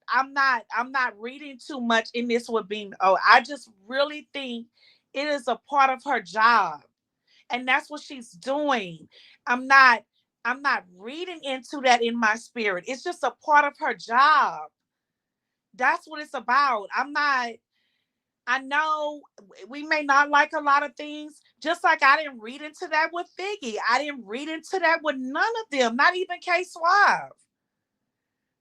I'm not reading too much in this with being. Oh, I just really think it is a part of her job, and that's what she's doing. I'm not. I'm not reading into that in my spirit. It's just a part of her job. That's what it's about. I'm not. I know we may not like a lot of things, just like I didn't read into that with Figgy. I didn't read into that with none of them, not even K Suave.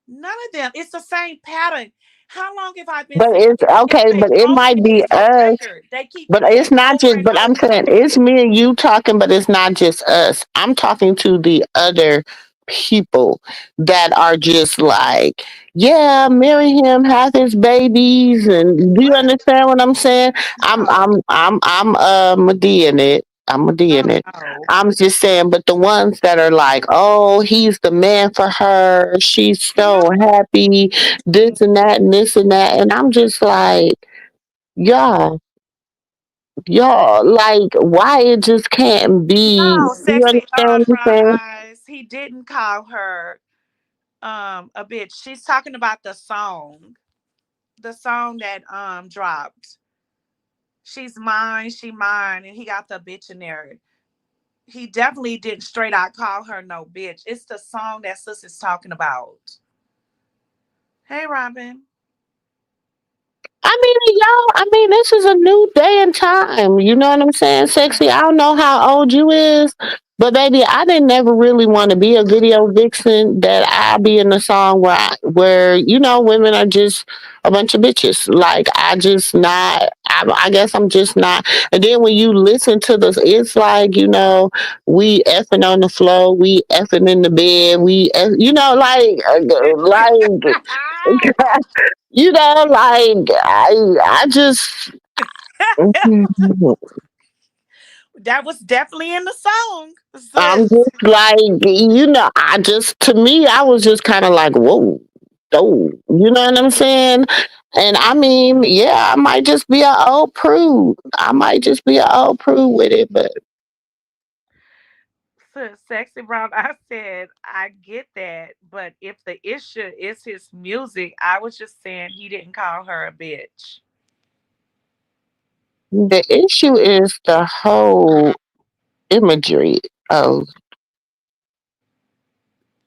None of them. It's the same pattern. How long have I been But saying it's it's okay, a but it might be broken us. record? They keep But doing it's it not over just, and but I'm over. saying it's me and you talking, but it's not just us. I'm talking to the other people that are just like, yeah, marry him, have his babies, and do you What? understand what I'm saying? No. I'm a D in it. I'm a D Oh in it. no. I'm just saying, but the ones that are like, oh, he's the man for her, she's No. so happy, this and that and this and that, and I'm just like, y'all, y'all, like, why it just can't be? No, Do you sexy understand what I'm brown saying? eyes. He didn't call her a bitch. She's talking about the song. The song that dropped. She's mine, she mine, and he got the bitch in there. He definitely didn't straight out call her no bitch. It's the song that sis is talking about. Hey Robin. I mean, this is a new day and time. You know what I'm saying, sexy? I don't know how old you is, but baby, I didn't never really want to be a video vixen. That I be in the song where you know women are just a bunch of bitches. Like I just not. I guess I'm just not. And then when you listen to this, it's like you know we effing on the floor, we effing in the bed, you know like you know, like I just, That was definitely in the song, I'm sis. just like, you know, I just, to me, I was just kind of like, whoa, oh, you know what I'm saying? And I mean, yeah, I might just be an old prude. I might just be an old prude with it, but Sis, sexy brown. I said I get that, but if the issue is his music, I was just saying he didn't call her a bitch. the issue is the whole imagery of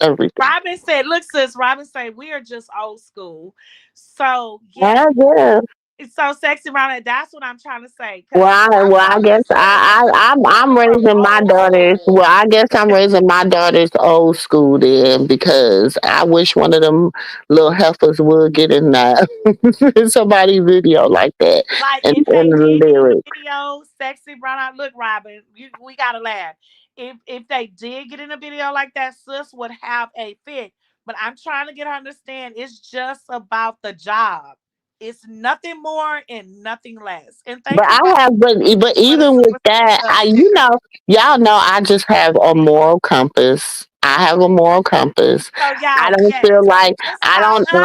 everything. Robin said, "Look, sis." Robin said, "We are just old school." So I yes, guess. it's so sexy around it. That's what I'm trying to say. Cause Well, I I was guess just saying I'm we from raising my old daughters. school. Well, I guess I'm raising my daughters old school then because I wish one of them little heifers would get in that somebody video like that Like and if in they the did get in the lyrics. video, sexy brown out. Look, Robin, we gotta laugh. If they did get in a video like that, sis would have a fit. But I'm trying to get her to understand it's just about the job. It's nothing more and nothing less. And But thank you, I God, have, but for the even with super that, sticker. y'all know, I just have a moral compass. I have a moral compass. So I y'all, don't yes, feel like, just call us, and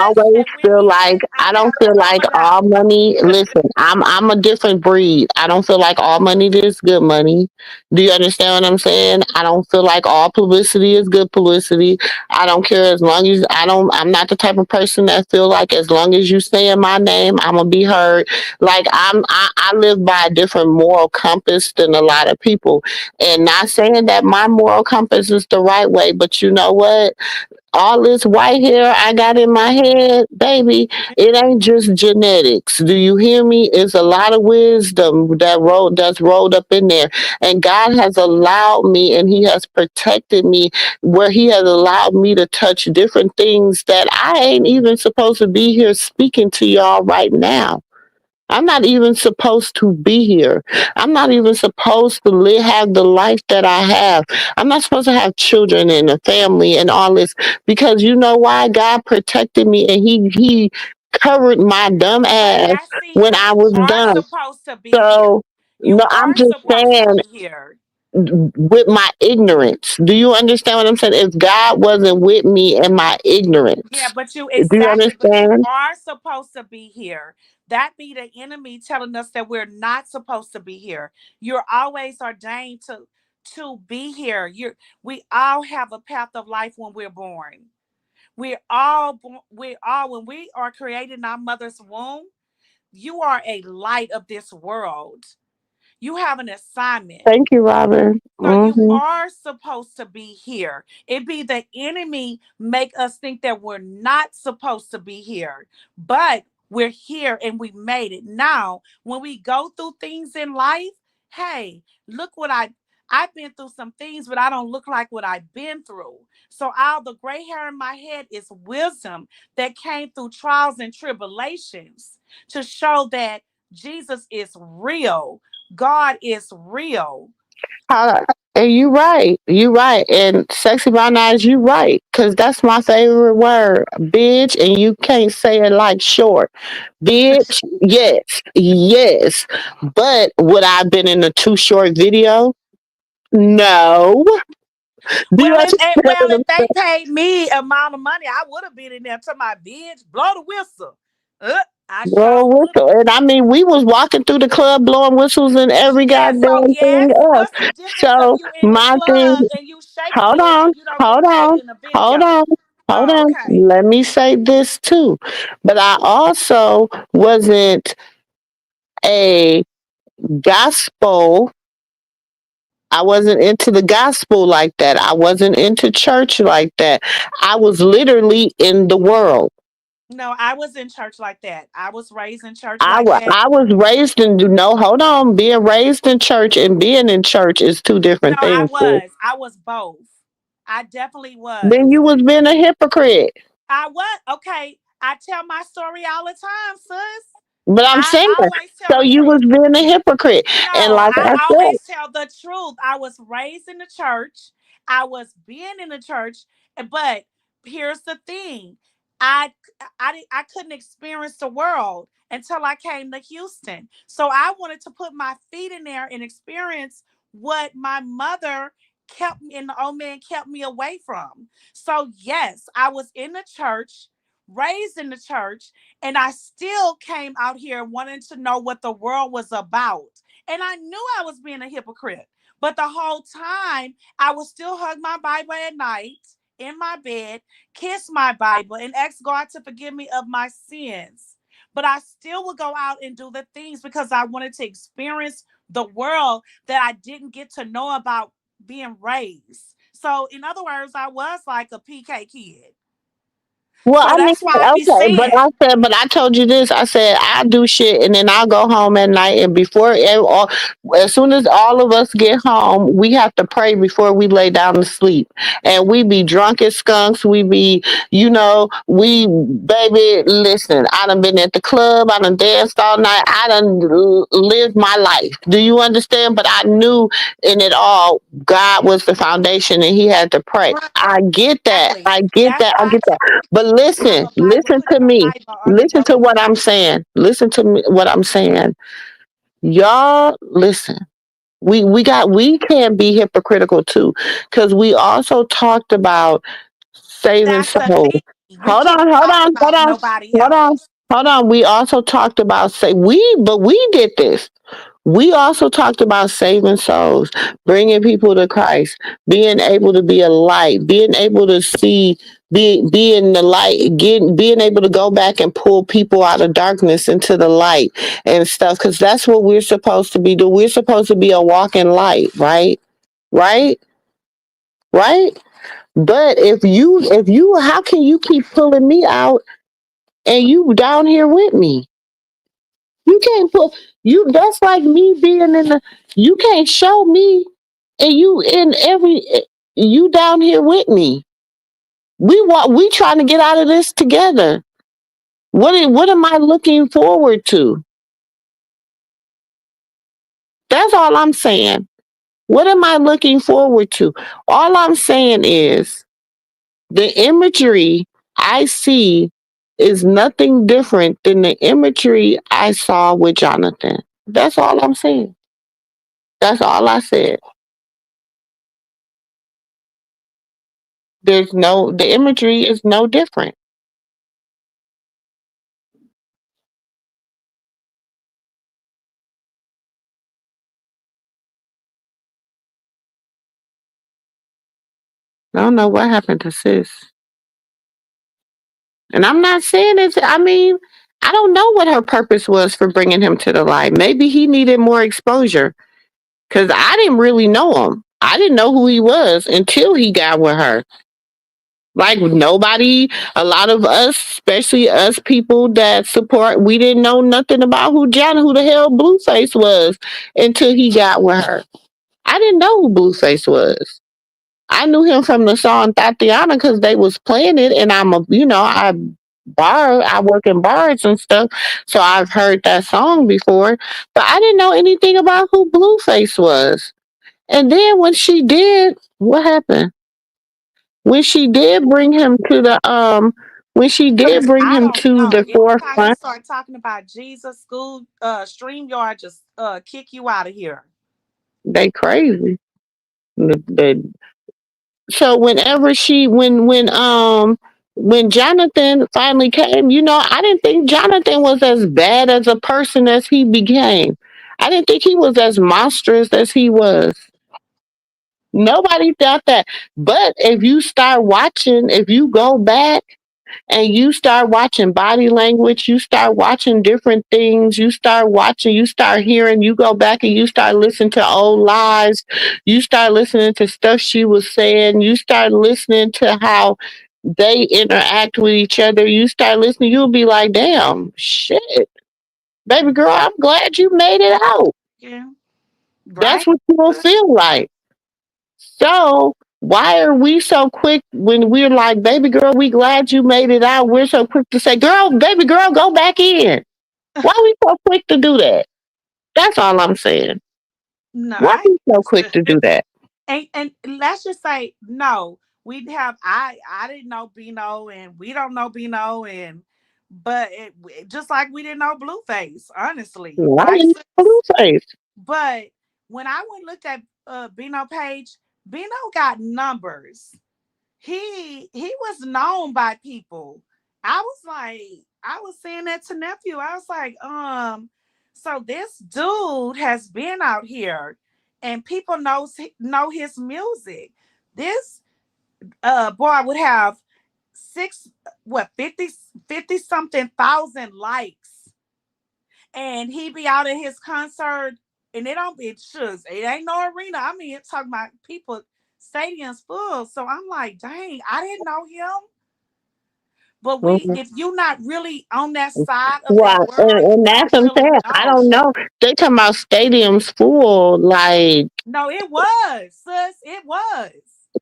when I I don't have the feel like number all down. money. Listen, I'm a different breed. I don't feel like all money is good money. Do you understand what I'm saying? I don't feel like all publicity is good publicity. I don't care as long as I'm not the type of person that feel like as long as you say in my name, I'm gonna be heard. Like I live by a different moral compass than a lot of people. And not saying that my moral compass is the right way, but you know what? All this white hair I got in my head, baby, it ain't just genetics. Do you hear me? It's a lot of wisdom that's rolled up in there. And God has allowed me and He has protected me where He has allowed me to touch different things that I ain't even supposed to be here speaking to y'all right now. I'm not even supposed to be here. I'm not even supposed to have the life that I have. I'm not supposed to have children and a family and all this because you know why? God protected me and He covered my dumb But ass that's see, when but I you was are done. supposed to be here. So You no, I'm are just supposed to saying be here. with my ignorance. Do you understand what I'm saying? If God wasn't with me in my Yeah, ignorance, but you do you exactly, but you understand? are supposed to be here. That be the enemy telling us that we're not supposed to be here. You're always ordained to be here. We all have a path of life when we're born. We're all when we are created in our mother's womb, you are a light of this world. You have an assignment. Thank you, Robin. So you Hmm. are supposed to be here. It be the enemy make us think that we're not supposed to be here, but we're here and we made it. Now, when we go through things in life, hey, look what I've been through some things, but I don't look like what I've been through. So all the gray hair in my head is wisdom that came through trials and tribulations to show that Jesus is real. God is real. How, and you right. You right. And sexy brown eyes, you right. Cause that's my favorite word. Bitch, and you can't say it like short. Bitch, yes. Yes. But would I have been in a too short video? No. Do you understand Well, what I'm if they saying? paid me amount of money, I would have been in there to my bitch, blow the whistle. I Blow sure a would whistle. have. And I mean, we was walking through the club blowing whistles and every Yeah. So goddamn thing yes, else. what's the difference of So you in the my thing, club and you shaking hold it on, and you don't get hold paid on, in the hold video? on, hold Oh, on. okay. Let me say this too. But I also wasn't a gospel. I wasn't into the gospel like that. I wasn't into church like that. I was literally in the world. No, I was in church like that. I was raised in church like that. I was raised in, no, hold on. Being raised in church and being in church is two No, different I things, sis. was. I was both. I definitely Then was. you was being a hypocrite. I was. Okay. I tell my story all the time, sis. But I'm I saying, always tell so the you truth. was being a hypocrite. No, And like I I said, always tell the truth. I was raised in the church. I was being in the church, but here's the thing. I I couldn't experience the world until I came to Houston. So I wanted to put my feet in there and experience what my mother kept me and the old man kept me away from. So yes, I was in the church, raised in the church, and I still came out here wanting to know what the world was about. And I knew I was being a hypocrite. But the whole time, I would still hug my Bible at night in my bed, kiss my Bible, and ask God to forgive me of my sins. But I still would go out and do the things because I wanted to experience the world that I didn't get to know about being raised. So, in other words, I was like a PK kid. well, So I mean, that's why I be okay, saying, but I told you this. I said I do shit, and then I go home at night, and as soon as all of us get home, we have to pray before we lay down to sleep, and we be drunk as skunks. We be, we baby. Listen, I done been at the club. I done danced all night. I done lived my life. Do you understand? But I knew in it all, God was the foundation, and He had to pray. right, I get that. exactly. I get That's that. I why get that. But listen, We listen put to your me. Bible under Listen your to what I'm saying. Listen to me, what I'm saying. Y'all, listen. We can't be hypocritical too, because we also talked about saving that's the souls. thing. We Hold can't on, hold talk on, hold about on, nobody hold on, else. hold on. We also talked about but we did this. We also talked about saving souls, bringing people to Christ, being able to be a light, being able to see, being the light, being able to go back and pull people out of darkness into the light and stuff. Because that's what we're supposed to be doing. We're supposed to be a walking light, right? Right? Right? But how can you keep pulling me out and you down here with me? You can't put you. That's like me being in the. You can't show me, and you in every. You down here with me. We trying to get out of this together. What am I looking forward to? That's all I'm saying. What am I looking forward to? All I'm saying is the imagery I see is nothing different than the imagery I saw with Jonathan. That's all I'm saying. That's all I said. The imagery is no different. I don't know what happened to sis. And I'm not saying it's, I mean, I don't know what her purpose was for bringing him to the light. Maybe he needed more exposure because I didn't really know him. I didn't know who he was until he got with her. Like nobody, a lot of us, especially us people that support, we didn't know nothing about who the hell Blueface was until he got with her. I didn't know who Blueface was. I knew him from the song Tatiana because they was playing it, and I work in bars and stuff, so I've heard that song before, but I didn't know anything about who Blueface was. And then what happened? When she did bring him to when she did Cause bring I him don't to know. the Anytime you forefront, start talking about Jesus, school, StreamYard just kick you out of here. they crazy. The, so whenever when Jonathan finally came, I didn't think Jonathan was as bad as a person as he became. I didn't think he was as monstrous as he was. Nobody thought that. But if you go back and you start watching body language, you start watching different things, you start hearing, you go back and you start listening to old lies, you start listening to stuff she was saying, you start listening to how they interact with each other, you start listening, you'll be like, damn, shit, baby girl, I'm glad you made it out. Yeah. That's Right? what you will feel like. So why are we so quick when we're like, baby girl, we glad you made it out? We're so quick to say, girl, baby girl, go back in. Why are we so quick to do that? That's all I'm saying. No, Why are I we so quick to do that? and let's just say no. We have I didn't know Bino and we don't know Bino and but just like we didn't know Blueface, honestly, Why right? didn't blue face? But when I went and looked at Bino page, Bino got numbers. He was known by people. I was saying that to nephew. I was like, so this dude has been out here and people know his music. This boy would have six what 50 something thousand likes and he be out at his concert and it ain't no arena. I mean, it's talking about people stadiums full. So I'm like, dang, I didn't know him. But Mhm. if you're not really on that side of that Well, world, you and that's don't what I'm really saying. I know. don't know. They talking about stadiums full, like, No, it was, sis, it was.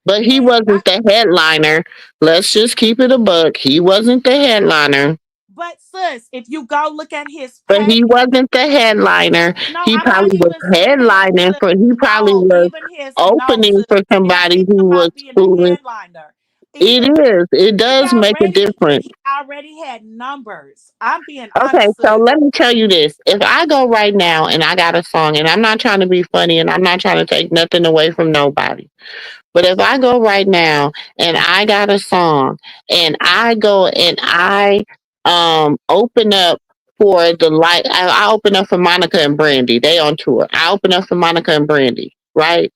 but he And wasn't the headliner. Let's just keep it a buck. He wasn't the headliner. but sis, if you go look at his But page, he wasn't the headliner. no, He I'm not probably was even saying headlining sis, for. He probably no, was even his no, opening sis. for It ain't somebody even who was about being a fooling. headliner. It Even is. It does make a difference. he already had numbers. I'm being Okay, honest, so sis. let me tell you this. If I go right now and I got a song, and I'm not trying to be funny and I'm not trying to take nothing away from nobody, but if I go right now and I got a song and I go and I open up for the light, I open up for Monica and Brandy. They on tour. I open up for Monica and Brandy, right?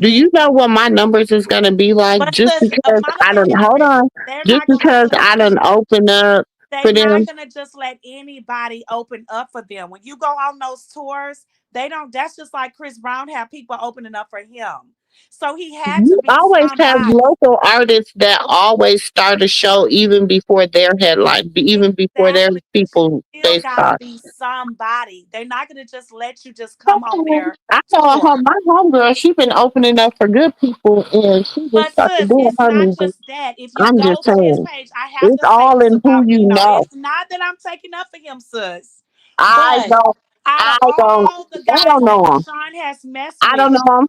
Do Hmm. you know what my numbers is gonna be like? But Just sis, because I Monica don't and hold Brandy, on, they're just not gonna because just I don't open up they're for not them. gonna just let anybody open up for them. When you go on those tours, they don't. That's just like Chris Brown have people opening up for him. So he had to You be always have somebody. local artists that always start a show even before their headline, even before their Exactly. But you people still they gotta start. be somebody. They're not gonna just let you just come on there I know tour. my homegirl, she been opening up for good people and she just But started sis, doing it's her not music. just that. If you I'm just go to his saying. page, I have It's to say all this in who about you Bino. know. It's not that I'm taking up for him, sis. I But don't out of I don't all the I guys don't that know him. Krishan has messed I don't with, know him.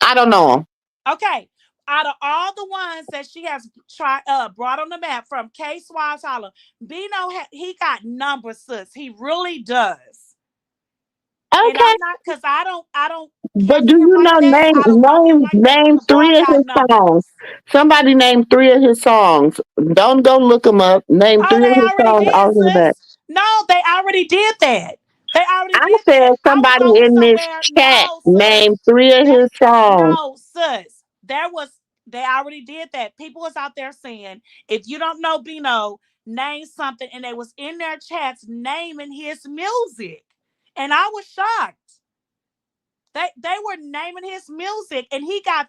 I don't know him. okay, out of all the ones that she has tried brought on the map from K Swaz Holler, Bino he got numbers, sis. He really does. And Okay. I'm not because I don't care But for do him you like know that. I don't want him like that, but name the boy three of got his songs? numbers. Somebody name three of his songs. Don't go look them up. Name Oh, three of they his already songs. did, All of that. sis. No, they already did that. They already I did said that. I was somebody going in this somewhere. chat No, sis. name three of That his songs. no, sis. There was they already did that. People was out there saying, if you don't know Bino, name something, and they was in their chats naming his music. And I was shocked. They were naming his music, and he got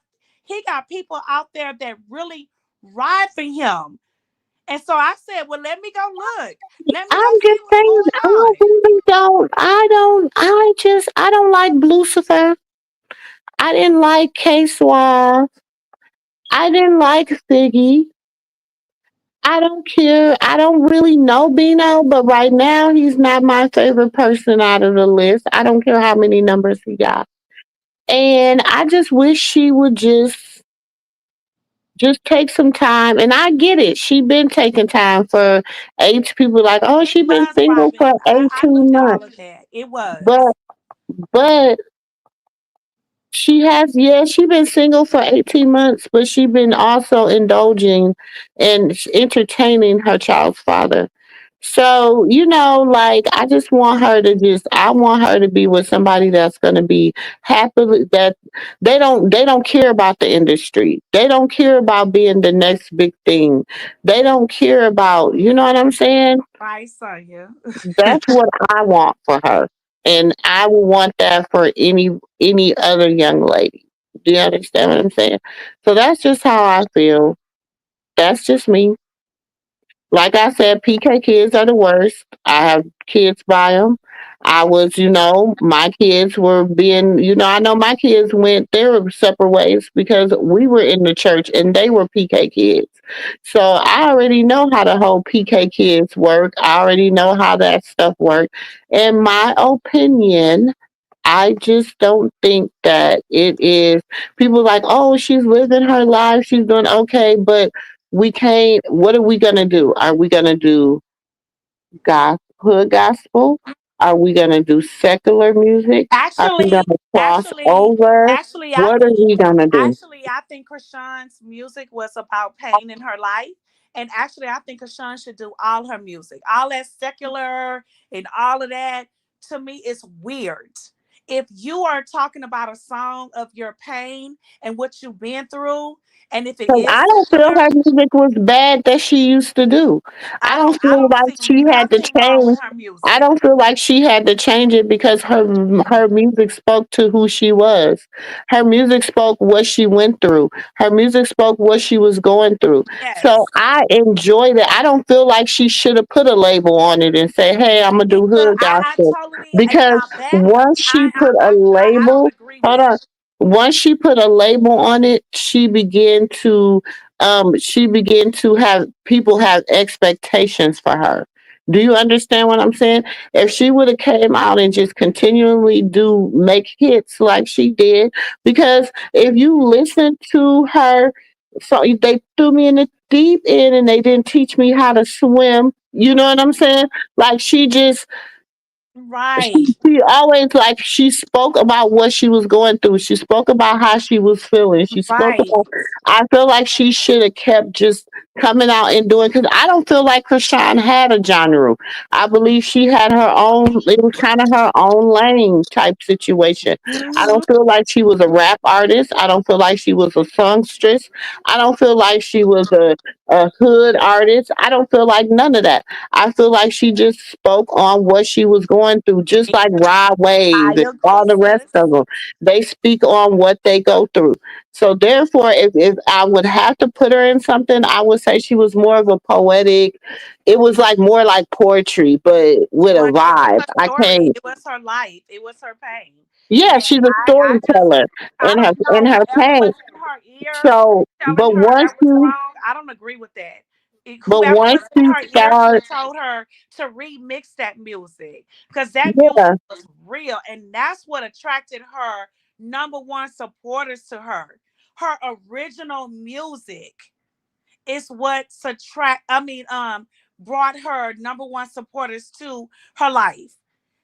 people out there that really ride for him. And so I said, well, let me go look. Let me go I'm see just what's saying, going I on. really don't. I don't like Lucifer. I didn't like K Suave. I didn't like Figgy. I don't care. I don't really know Bino, but right now he's not my favorite person out of the list. I don't care how many numbers he got. And I just wish she would just take some time. And I get it. She been taking time for age people like, oh, It she been was single for Robin. I looked 18 at all months. of that. It was. But but she has, yeah, she been single for 18 months, but she been also indulging and entertaining her child's father. So, like I want her to be with somebody that's gonna be happily that they don't care about the industry. They don't care about being the next big thing. They don't care about, you know what I'm saying? Right, Sonya. That's what I want for her. And I would want that for any other young lady. Do you understand what I'm saying? So that's just how I feel. That's just me. Like I said, PK kids are the worst. I have kids by them. My kids were being, I know my kids went their separate ways because we were in the church and they were PK kids. So I already know how the whole PK kids work. I already know how that stuff works. In my opinion, I just don't think that it is. People like, oh, she's living her life, she's doing okay, but we can't. What are we gonna do? Are we gonna do gospel? Are we gonna do secular music? Are we Actually, gonna cross actually, over? actually, I What are think we gonna do? I think Krishan's music was about pain in her life. And actually, I think Krishan should do all her music. All that secular and all of that, to me, is weird. If you are talking about a song of your pain and what you've been through, and if it Because is I don't feel secular, her music was bad that she used to do. I don't see She had to nothing wrong change. with her I music. don't feel like she had to change it because her music spoke to who she was. Her music spoke what she went through. Her music spoke what she was going through. So Yes. I enjoy that. I don't feel like she should have put a label on it and say, "Hey, I'm gonna do Either hood I gospel," totally because now that once she put a I don't label, agree hold with. on. Once she put a label on it, she began to have people have expectations for her. Do you understand what I'm saying? If she would have came out and just continually do make hits like she did, because if you listen to her So they threw me in the deep end and they didn't teach me how to swim. You know what I'm saying? Like she just Right. she always like she spoke about what she was going through. She spoke about how she was feeling. She spoke Right. about. I feel like she should have kept just coming out and doing because I don't feel like Krishan had a genre. I believe she had her own. It was kind of her own lane type situation. I Hmm. don't feel like she was a rap artist. I don't feel like she was a songstress. I don't feel like she was a hood artist. I don't feel like none of that. I feel like she just spoke on what she was going through, just like Rod Wave I and all agree, the rest sis. of them. They speak on what they go through. So therefore, if I would have to put her in something, I would say she was more of a poetic. It was like more like poetry, but with a Well, it was vibe. her I story. can't. It was her life. It was her pain. Yeah, And she's a I just, storyteller I don't in know her whoever pain. was in her ear So, telling her that was wrong. I don't agree with that. but Whoever once was in you her ear should start, have told her to remix that music because that music yeah. was real. And that's what attracted her number one supporters to her. Her original music is what brought her number one supporters to her life.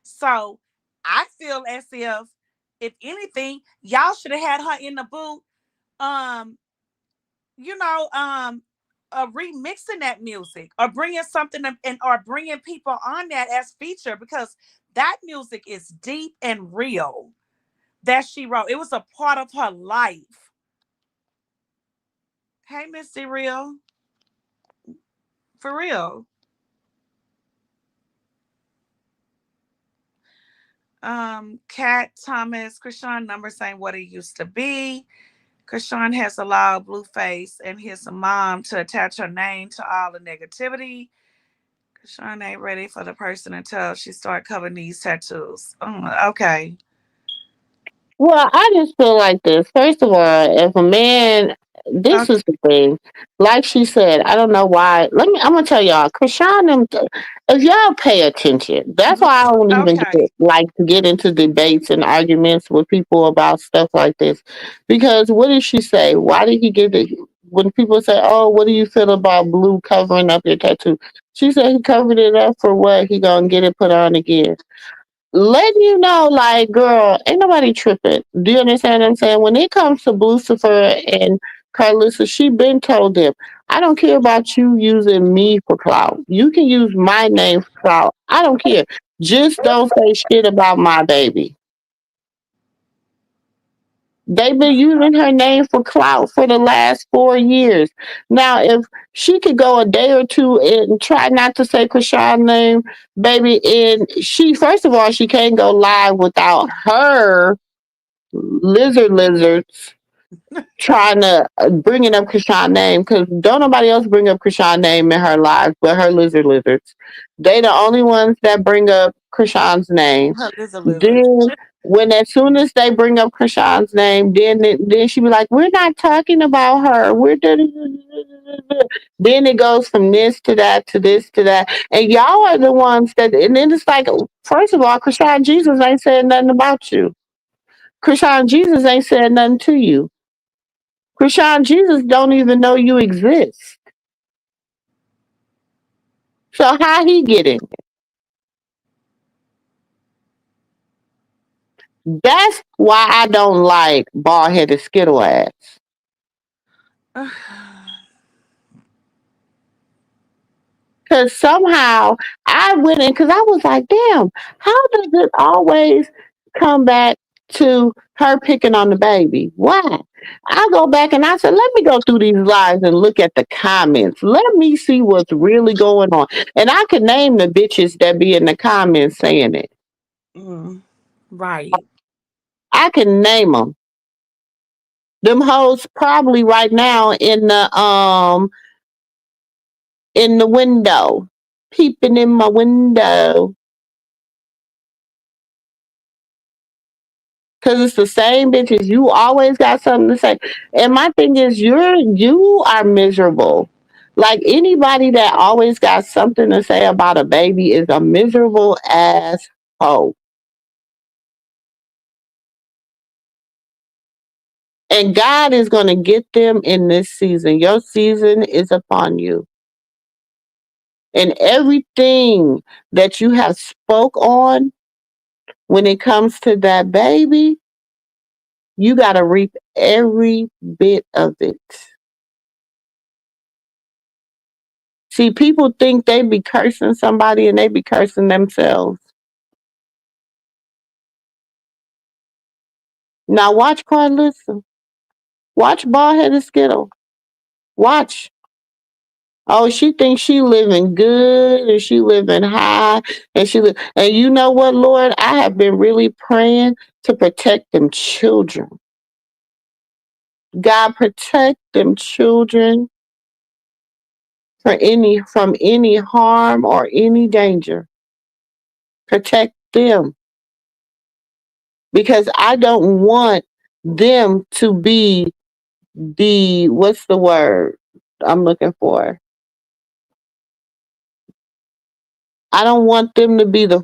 So I feel as if anything, y'all should have had her in the booth, um, you know, remixing that music or bringing something and or bringing people on that as feature because that music is deep and real that she wrote. It was a part of her life. Hey, Missy Real, for real. Cat Thomas, Krishan number saying what he used to be. Krishan has allowed Blueface and his mom to attach her name to all the negativity. Krishan ain't ready for the person until she start covering these tattoos. Okay. Well, I just feel like this. First of all, if a man, this Okay. is the thing. Like she said, I don't know why. I'm gonna tell y'all, Krishan, if y'all pay attention, that's why I don't even Okay. like to get into debates and arguments with people about stuff like this. Because what did she say? Why did he get it? When people say, "Oh, what do you feel about Blue covering up your tattoo?" She said he covered it up for what? He gonna get it put on again, letting you know, like, girl, ain't nobody tripping. Do you understand what I'm saying? When it comes to Lucifer and Carlissa, she been told them, I don't care about you using me for clout. You can use my name for clout. I don't care. Just don't say shit about my baby. They've been using her name for clout for the last 4 years. Now, if she could go a day or two and try not to say Krishan's name, baby, and she, first of all, she can't go live without her lizards trying to bringing up Krishan's name because don't nobody else bring up Krishan's name in her lives but her lizards. They the only ones that bring up Krishan's name. Her lizard. Then when as soon as they bring up Krishan's name, then she be like, "We're not talking about her. We're then it goes from this to that to this to that, and y'all are the ones that. And then it's like, first of all, Krishan Jesus ain't said nothing about you. Krishan Jesus ain't said nothing to you. Krishan Jesus don't even know you exist. So how he get in? That's why I don't like bald headed skittle ass. Because somehow I went in, because I was like, damn, how does it always come back to her picking on the baby? Why? I go back and I said, let me go through these lives and look at the comments. Let me see what's really going on. And I could name the bitches that be in the comments saying it. Mm, right. I can name them. Them hoes probably right now in the window, peeping in my window. Cause it's the same bitches. You always got something to say. And my thing is you are miserable. Like anybody that always got something to say about a baby is a miserable ass hoe. And God is going to get them in this season. Your season is upon you. And everything that you have spoke on when it comes to that baby, you got to reap every bit of it. See, people think they be cursing somebody and they be cursing themselves. Now watch Carlissa. Watch Bald Headed Skittle. Watch. Oh, she thinks she living good and she living high and and you know what, Lord? I have been really praying to protect them children. God protect them children from any harm or any danger. Protect them because I don't want them to be the what's the word I'm looking for? I don't want them to be the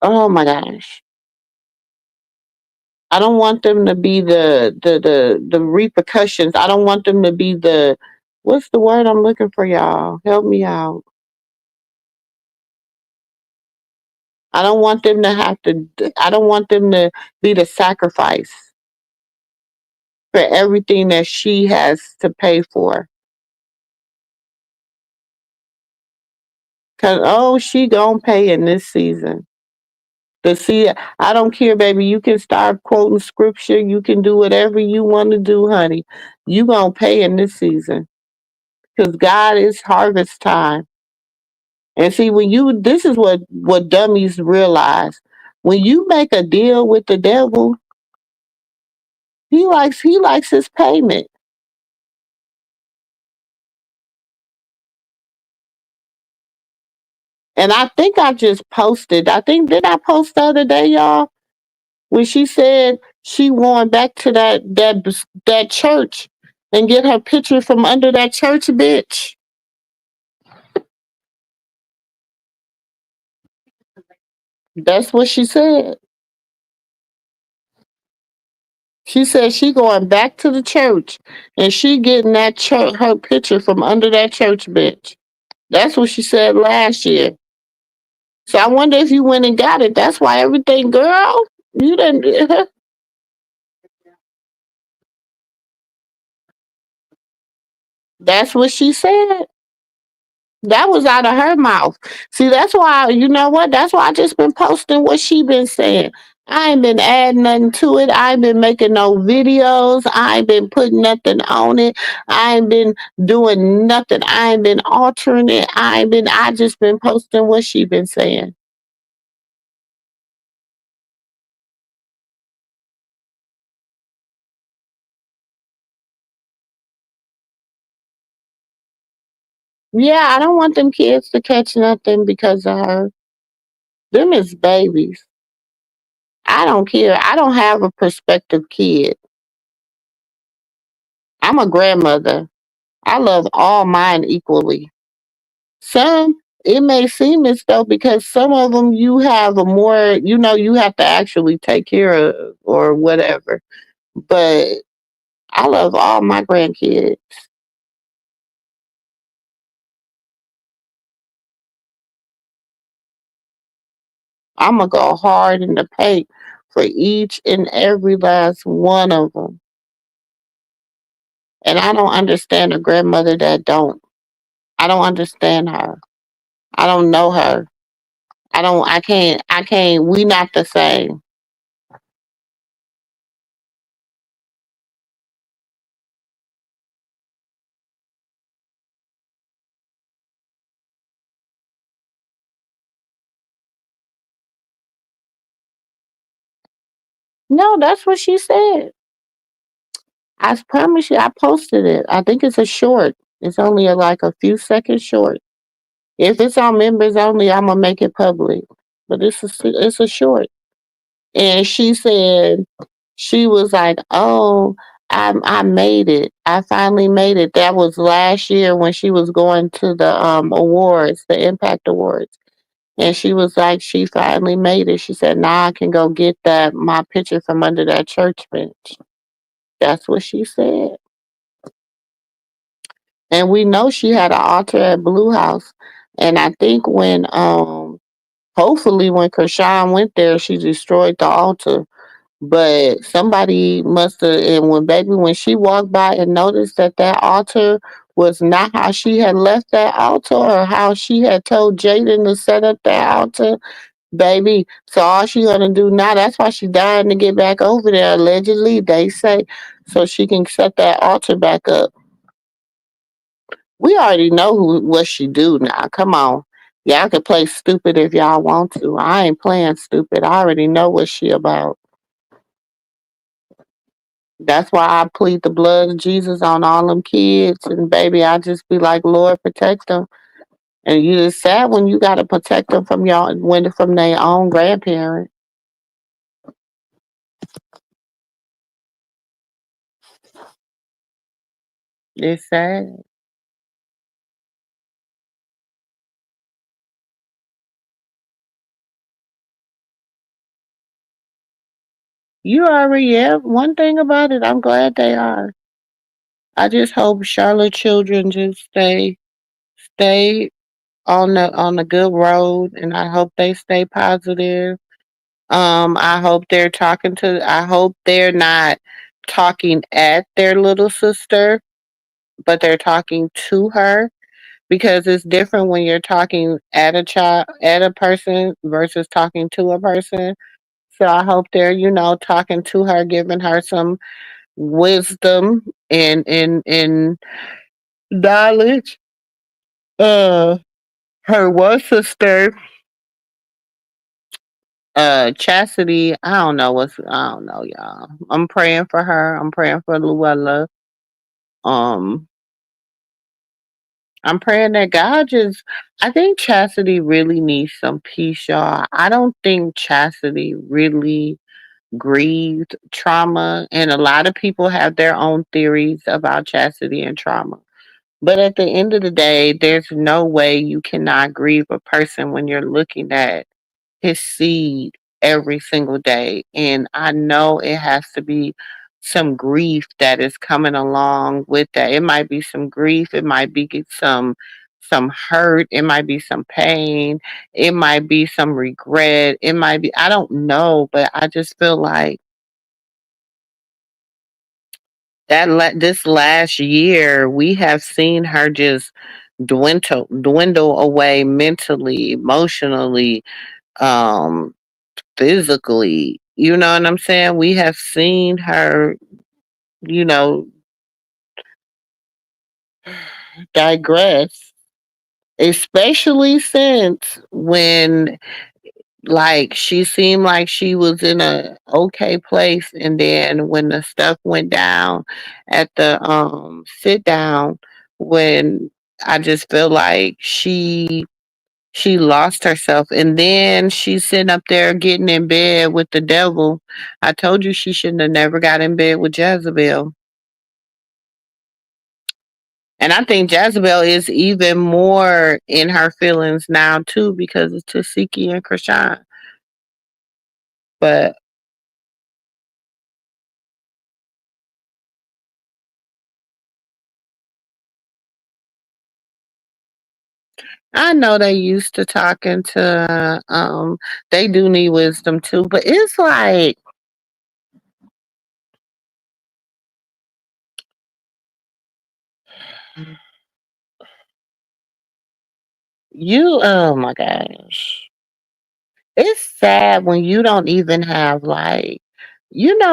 oh my gosh. I don't want them to be the repercussions. I don't want them to be the what's the word I'm looking for, y'all? Help me out. I don't want them to have to I don't want them to be the sacrifice for everything that she has to pay for. Cause oh, she gonna pay in this season. To see, I don't care, baby. You can start quoting scripture. You can do whatever you want to do, honey. You gonna pay in this season because God is harvest time. And see, this is what dummies realize. When you make a deal with the devil, he likes his payment. And I think I just posted. I think did I post the other day, y'all, when she said she going back to that church and get her picture from under that church, bitch. That's what she said. She said she going back to the church and she getting that church her picture from under that church, bitch. That's what she said last year. So I wonder if you went and got it. That's why everything, girl, you didn't. That's what she said. That was out of her mouth. See, that's why, you know what? That's why I just been posting what she been saying. I ain't been adding nothing to it. I ain't been making no videos. I ain't been putting nothing on it. I ain't been doing nothing. I ain't been altering it. I just been posting what she been saying. Yeah, I don't want them kids to catch nothing because of her. Them is babies. I don't care. I don't have a prospective kid. I'm a grandmother. I love all mine equally. Some, it may seem as though because some of them you have a more, you have to actually take care of or whatever. But I love all my grandkids. I'm going to go hard in the paint for each and every last one of them. And I don't understand a grandmother that don't. I don't understand her. I don't know her. We not the same. No, that's what she said. I promise you, I posted it. I think it's a short. It's only like a few seconds short. If it's on members only, I'm gonna make it public. But it's a short. And she said she was like, "Oh, I made it. I finally made it." That was last year when she was going to the awards, the Impact Awards. And she was like, she finally made it. She said, now I can go get that my picture from under that church bench. That's what she said. And we know she had an altar at Blue House. And I think when hopefully when Krishan went there, she destroyed the altar. But somebody must have, and when she walked by and noticed that that altar was not how she had left that altar or how she had told Jaden to set up that altar, baby. So all she gonna do now, that's why she dying to get back over there, allegedly, they say, so she can set that altar back up. We already know what she do now. Come on. Y'all can play stupid if y'all want to. I ain't playing stupid. I already know what she about. That's why I plead the blood of Jesus on all them kids. And baby, I just be like, Lord, protect them. And you just sad when you gotta protect them from from their own grandparent. It's sad. You already, yeah. One thing about it, I'm glad they are. I just hope Charlotte children just stay on the good road, and I hope they stay positive. I hope they're talking to. I hope they're not talking at their little sister, but they're talking to her, because it's different when you're talking at a person versus talking to a person. So I hope they're, talking to her, giving her some wisdom and knowledge. Uh, her one sister, Chastity, I don't know, y'all. I'm praying for her. I'm praying for Luella. Um, I'm praying that God just. I think Chastity really needs some peace, y'all. I don't think Chastity really grieved trauma, and a lot of people have their own theories about Chastity and trauma. But at the end of the day, there's no way you cannot grieve a person when you're looking at his seed every single day. And I know it has to be some grief that is coming along with that. It might be some grief, it might be some hurt, it might be some pain, it might be some regret, it might be, I don't know, but I just feel like this last year we have seen her just dwindle away mentally, emotionally, um physically. You know what I'm saying? We have seen her, you know, digress, especially since when, like, she seemed like she was in a okay place, and then when the stuff went down at the sit down, when I just feel like she lost herself, and then she's sitting up there getting in bed with the devil. I told you she shouldn't have never got in bed with Jezebel. And I think Jezebel is even more in her feelings now too, because it's Tasiki and Krishan. But I know they used to talking to they do need wisdom too. But it's like you, oh my gosh. It's sad when you don't even have, like,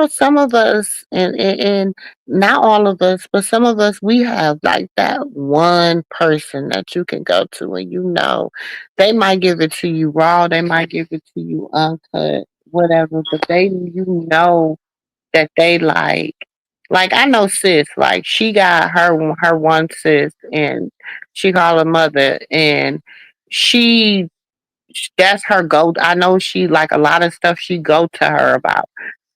some of us, and not all of us, but some of us, we have like that one person that you can go to, and they might give it to you raw, they might give it to you uncut, whatever, but that they like, I know sis, like, she got her one sis, and she called her mother, and she that's her go. I know she, like, a lot of stuff she go to her about.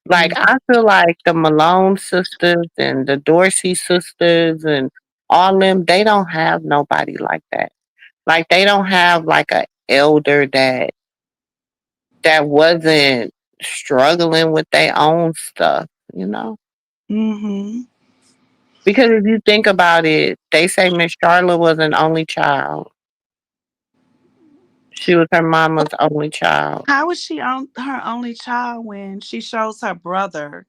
Like, I feel like the Malone sisters and the Dorsey sisters and all them, they don't have nobody like that. Like, they don't have like a elder that wasn't struggling with their own stuff, you know? Mm-hmm. Because if you think about it, they say Miss Charlotte was an only child. She was her mama's only child. How is she on her only child when she shows her brother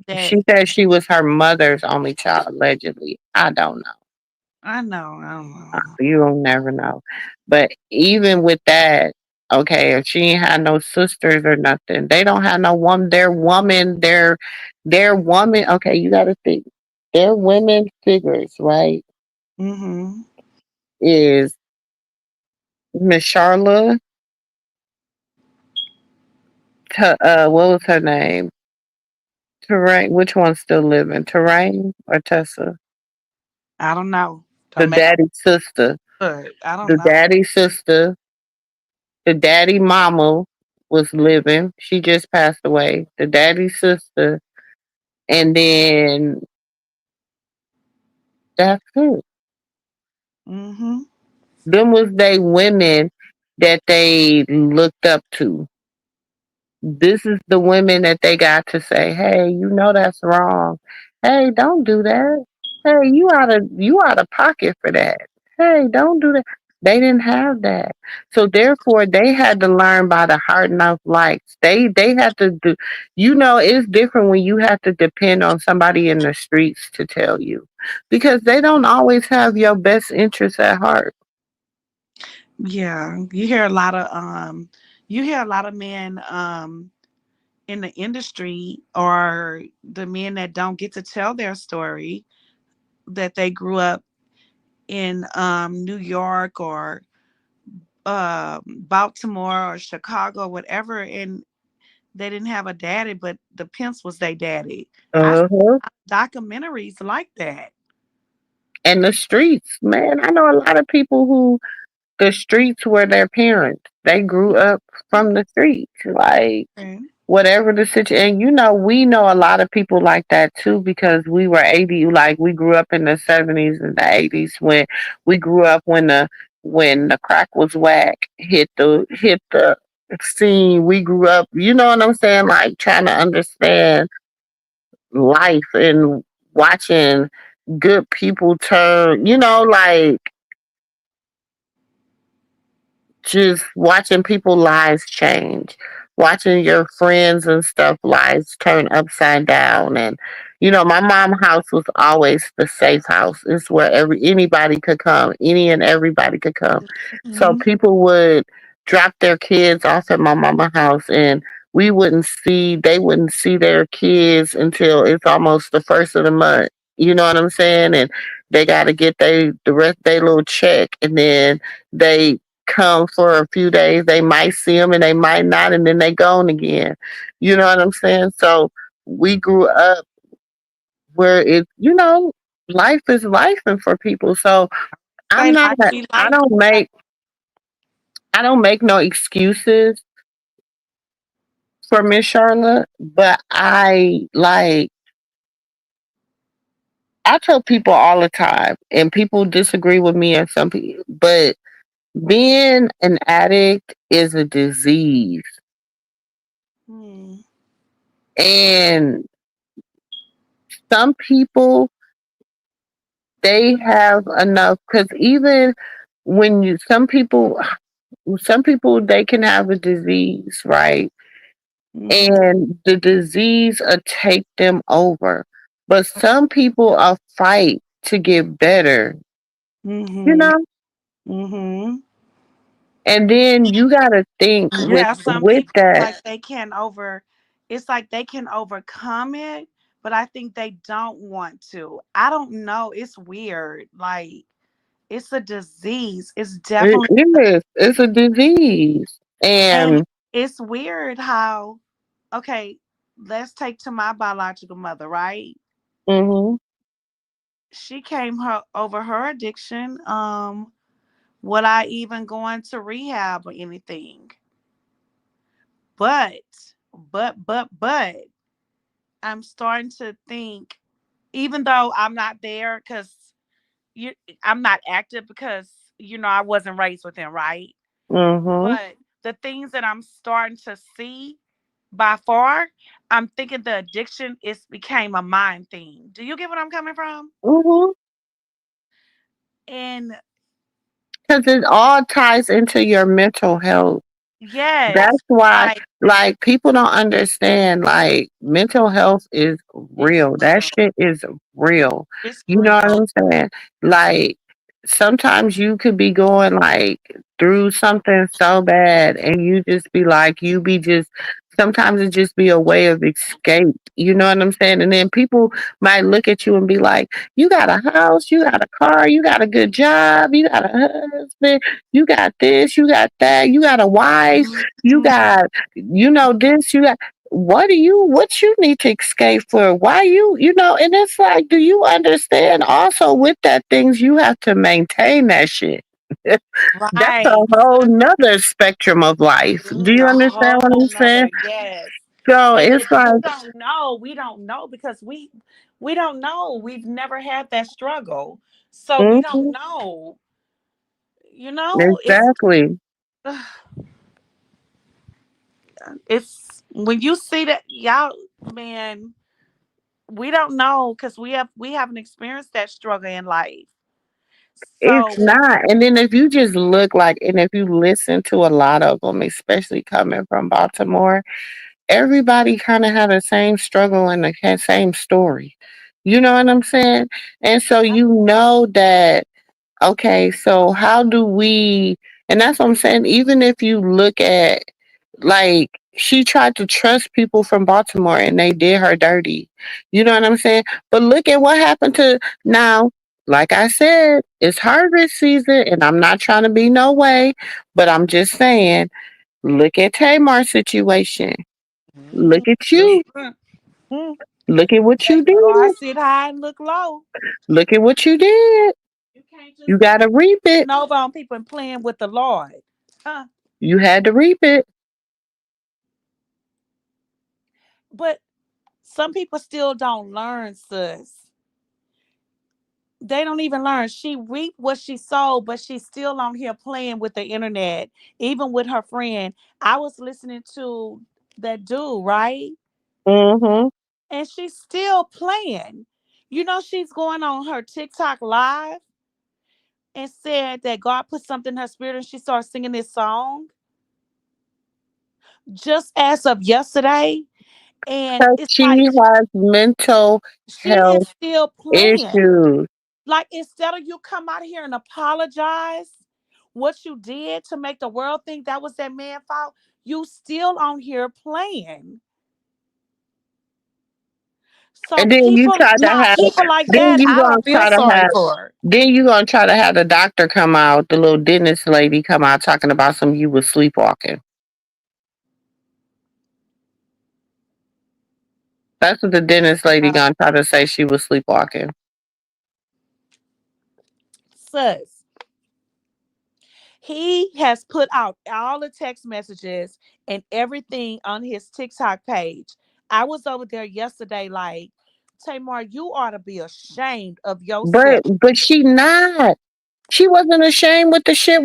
that She said she was her mother's only child, allegedly. I don't know. I know, I don't know. You'll never know. But even with that, okay, if she ain't had no sisters or nothing, they don't have no woman. They're woman. Okay, you got to think. Their women figures, right? Mm-hmm. Is Miss Charlotte, what was her name? Terrain. Which one's still living? Terrain or Tessa? I don't know. The Don't make daddy sister. good. I don't The know. daddy sister. The daddy mama was living. She just passed away. The daddy sister. And then that's it. Mm-hmm. Them was they women that they looked up to. This is the women that they got to say, "Hey, you know that's wrong. Hey, don't do that. Hey, you out of pocket for that. Hey, don't do that." They didn't have that, so therefore they had to learn by the hard enough lights. They had to do. You know, it's different when you have to depend on somebody in the streets to tell you, because they don't always have your best interests at heart. Yeah. You hear a lot of men in the industry or the men that don't get to tell their story that they grew up in New York or Baltimore or Chicago, whatever, and they didn't have a daddy, but the Pimps was their daddy. I see Uh-huh. documentaries like that. And the streets, man. I know a lot of people who the streets were their parents. They grew up from the streets, like Okay. whatever the situation. And you know, we know a lot of people like that too because we were 80. Like we grew up in the 70s and the 80s when we grew up when the crack was whack hit the scene. We grew up. You know what I'm saying? Like trying to understand life and watching good people turn. You know, like just watching people lives change, watching your friends and stuff lives turn upside down. And you know, my mom house was always the safe house. It's where anybody could come, any and everybody could come. So Hmm. people would drop their kids off at my mama house, and they wouldn't see their kids until it's almost the first of the month. You know what I'm saying? And they got to get the rest of their little check, and then they come for a few days. They might see them and they might not, and then they gone again. You know what I'm saying? So we grew up where life is life, and for people. So I'm Say not. life be I life. don't make. I don't make no excuses for Miss Charlotte, but I tell people all the time, and people disagree with me, and some people, but being an addict is a disease, Hmm. and some people they have enough because even when you some people they can have a disease, right, Hmm. and the disease will take them over, but some people are fight to get better, you Hmm. know. Hmm. And then you got to think Yeah, some with people that. like they can over. It's like they can overcome it, but I think they don't want to. I don't know. It's weird. Like it's a disease. It's It definitely, is, it's a disease. and And it's weird how. Okay, let's take to my biological mother. Right, mhm, she came her over her addiction. Would I even go into rehab or anything? But I'm starting to think, even though I'm not there because you, I'm not active because I wasn't raised with him, right? Mhm. But the things that I'm starting to see by far, I'm thinking the addiction is became a mind thing. Do you get what I'm coming from? Mhm. And Because it all ties into your mental health. yes, That's why, like like, people don't understand, like, mental health is it's real. That real. shit is real. It's You know what real. I'm saying? Like, sometimes you could be going, like, through something so bad, and you just be like, you be just, sometimes it just be a way of escape. You know what I'm saying? And then people might look at you and be like, you got a house, you got a car, you got a good job, you got a husband, you got this, you got that, you got a wife, you Mhm. got, this, you got, what you need to escape for? Why and it's like, do you understand also with that things you have to maintain that shit? That's a Right. whole nother spectrum of life. Do you A understand what whole I'm saying? nother, yes. So And it's if we like, don't know, we don't know because we don't know. We've never had that struggle. So we don't mhm, know. It's exactly. it's when you see that y'all, man, we don't know because we haven't experienced that struggle in life. It's So not. And then if you just look like, and if you listen to a lot of them, especially coming from Baltimore, everybody kind of had the same struggle and the same story. You know what I'm saying? And so you know that, okay, so how do we, and that's what I'm saying, even if you look at, like, she tried to trust people from Baltimore and they did her dirty. You know what I'm saying? But look at what happened to now. Like I said, it's harvest season, and I'm not trying to be no way, but I'm just saying, look at Tamar's situation. Look mhm, at you. mhm. Look at what you Baby, God did. sit high and look low. Look at what you did. You can't You just be got to reap it. looking over on people and playing with the Lord. Huh? You had to reap it. But some people still don't learn, sis. They don't even learn. She reaped what she sowed, but she's still on here playing with the internet, even with her friend. I was listening to that dude, right? Mm-hmm. And she's still playing. She's going on her TikTok live and said that God put something in her spirit and she started singing this song just as of yesterday. And Because it's she like has mental she is health still playing. issues. Like instead of you come out here and apologize what you did to make the world think that was that man's fault, you still on here playing. So And then you try to have, people like then that, you I gonna don't feel try to sorry have, for her. then you gonna try to have the doctor come out, the little dentist lady come out talking about some you was sleepwalking. That's what the dentist lady Uh, gonna try to say, she was sleepwalking. sus, he has put out all the text messages and everything on his TikTok page. I was over there yesterday, like, Tamar, you ought to be ashamed of yourself. But she not. She wasn't ashamed with the shit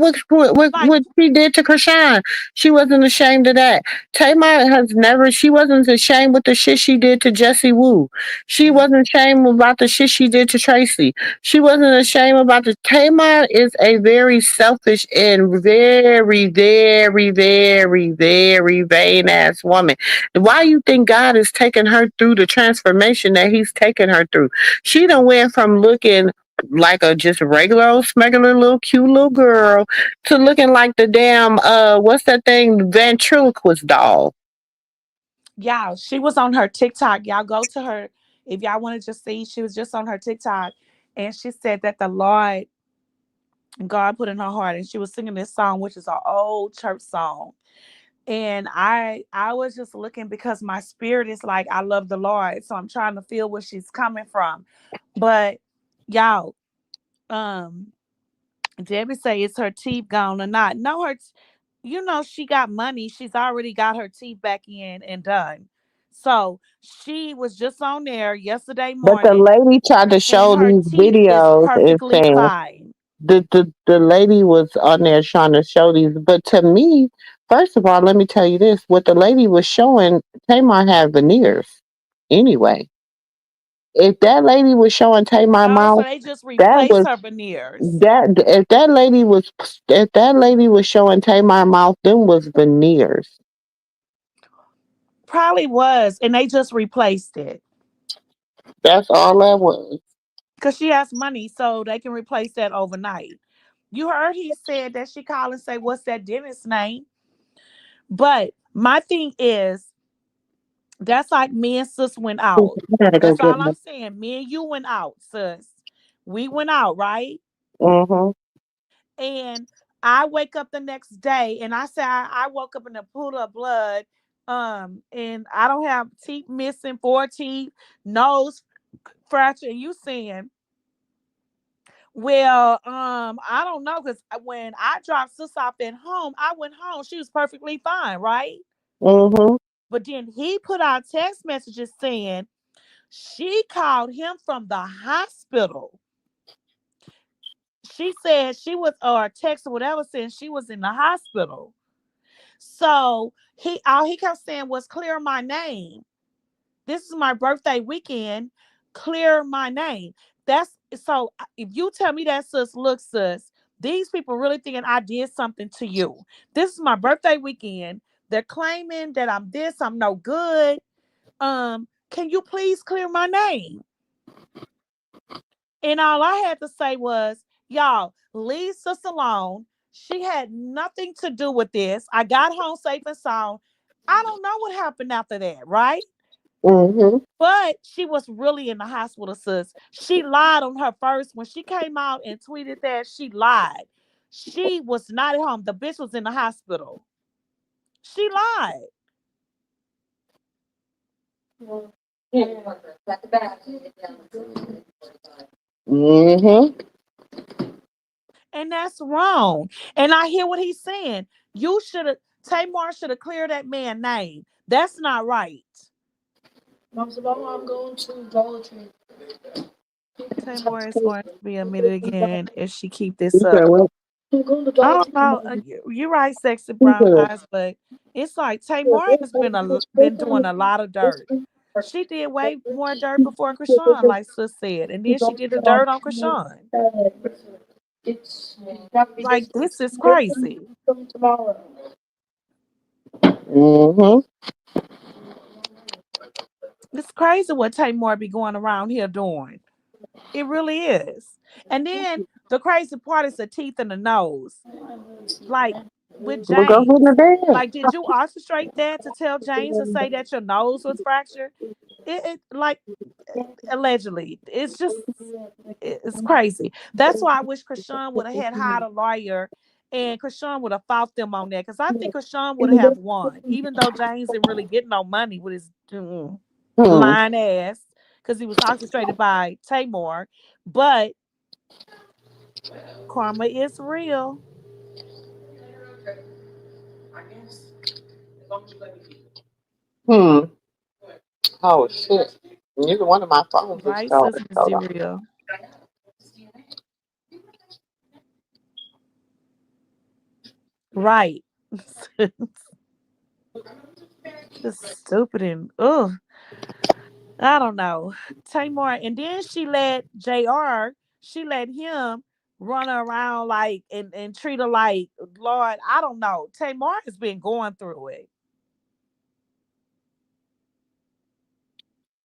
Like, what she did to Krishan. She wasn't ashamed of that. Tamar has never, she wasn't ashamed with the shit she did to Jesse Wu. She wasn't ashamed about the shit she did to Tracy. She wasn't ashamed about the, Tamar is a very selfish and very, very, very, very vain ass woman. Why you think God is taking her through the transformation that he's taking her through? She done went from looking like a just regular old smuggler little cute little girl to looking like the damn what's that thing, ventriloquist doll. y'all, she was on her TikTok. Y'all go to her if y'all want to just see. She was just on her TikTok, and she said that the Lord God put in her heart, and she was singing this song, which is an old church song. And I was just looking because my spirit is like I love the Lord, so I'm trying to feel where she's coming from. But y'all, um, Debbie say is her teeth gone or not? No, she got money. She's already got her teeth back in and done. So she was just on there yesterday But the morning, lady tried to and show her these teeth is videos and perfectly saying, fine. the lady was on there trying to show these, but to me, first of all, let me tell you this: what the lady was showing, Tamar had veneers. Anyway, if that lady was showing Tamar Oh, so mouth, they just that replaced was her veneers. that. If that lady was showing Tamar mouth, them was veneers. Probably was, and they just replaced it That's all that was. because she has money, so they can replace that overnight. You heard he said that she called and say, "What's that dentist's name?" But my thing is, that's like me and sis went out. I gotta go That's get all my. I'm saying. Me and you went out, sis. We went out, right? Mhm. And I wake up the next day and I say I woke up in a pool of blood. And I don't have teeth missing, 4 teeth, nose fracture. And you saying, well, I don't know, because when I dropped sis off at home, I went home. She was perfectly fine, right? Mhm. But then he put out text messages saying she called him from the hospital. She said she was, or text or whatever, saying she was in the hospital. So he all he kept saying was clear my name. This is my birthday weekend. Clear my name. That's so if you tell me that, sis, look, sis, these people really thinking I did something to you. This is my birthday weekend. They're claiming that I'm this, I'm no good. Can you please clear my name? And all I had to say was, y'all, leave sis alone. She had nothing to do with this. I got home safe and sound. I don't know what happened after that, right? Mhm. But she was really in the hospital, sis. She lied on her first. When she came out and tweeted that, she lied. She was not at home. The bitch was in the hospital. She lied. Mhm. And that's wrong. And I hear what he's saying. You should have, Tamar should have cleared that man's name. That's not right. Mom's about I'm going to Dollar Tree. Tamar is going to be admitted again if she keep this You said up. what? I'm going to I Dollar don't Tree know. tomorrow. You're right, sexy You brown said eyes, but it's like Tamar has been doing a lot of dirt. She did way more dirt before Krishan, like Sis said, and then she did the dirt on Krishan. It's probably Like just this is they're coming crazy. tomorrow. Mhm. It's crazy what Tamar be going around here doing. It really is. And then the crazy part is the teeth and the nose. Like with We'll go get in James. the bed. Like, did you orchestrate that to tell James to say that your nose was fractured? It like allegedly. It's just it's crazy. That's why I wish Krishan would have had hired a lawyer and Krishan would have fought them on that. Because I think Krishan would have won, even though James didn't really get no money with his Hmm. lying ass, because he was orchestrated by Tamar. But karma is real. Hmm. Oh shit. Neither one of my phones is Right, started. Sister Hold on. Real. Right. Just stupid and ugh. I don't know. Tamar, and then she let JR, she let him run her around like and treat her like Lord. I don't know. Tamar has been going through it.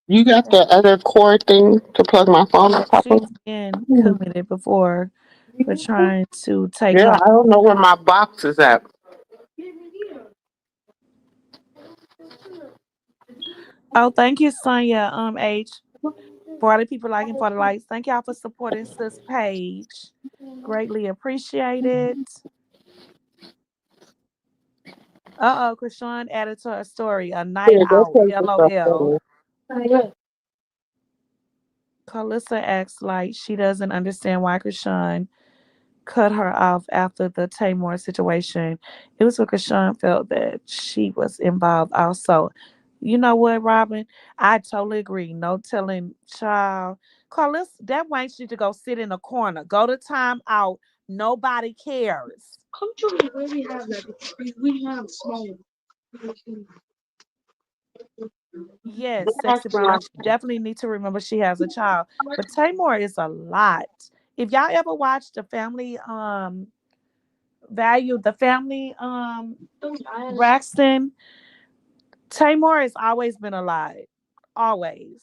You got the other cord thing to plug my phone Yeah, on top of? she's been committed before for trying to take Yeah, her. I don't know where my box is at. Oh, thank you, Sonya. H for all the people liking for the likes. Thank y'all for supporting Sis Page. Greatly appreciated. Krishan added to her story a night Here, go out. plug the stuff LOL. in. Carlissa acts like she doesn't understand why Krishan cut her off after the Tamar situation. It was because Krishan felt that she was involved also. You know what, Robin? I totally agree. No telling child. Carlos, that wants you to go sit in a corner. Go to time out. Nobody cares. Culturally, where we have that because we have small. Yes, That's sexy brown. like She definitely need to remember she has a child. But Tamor is a lot. If y'all ever watched the family value, the family Those eyes. Braxton, Tamor has always been a lot. Always.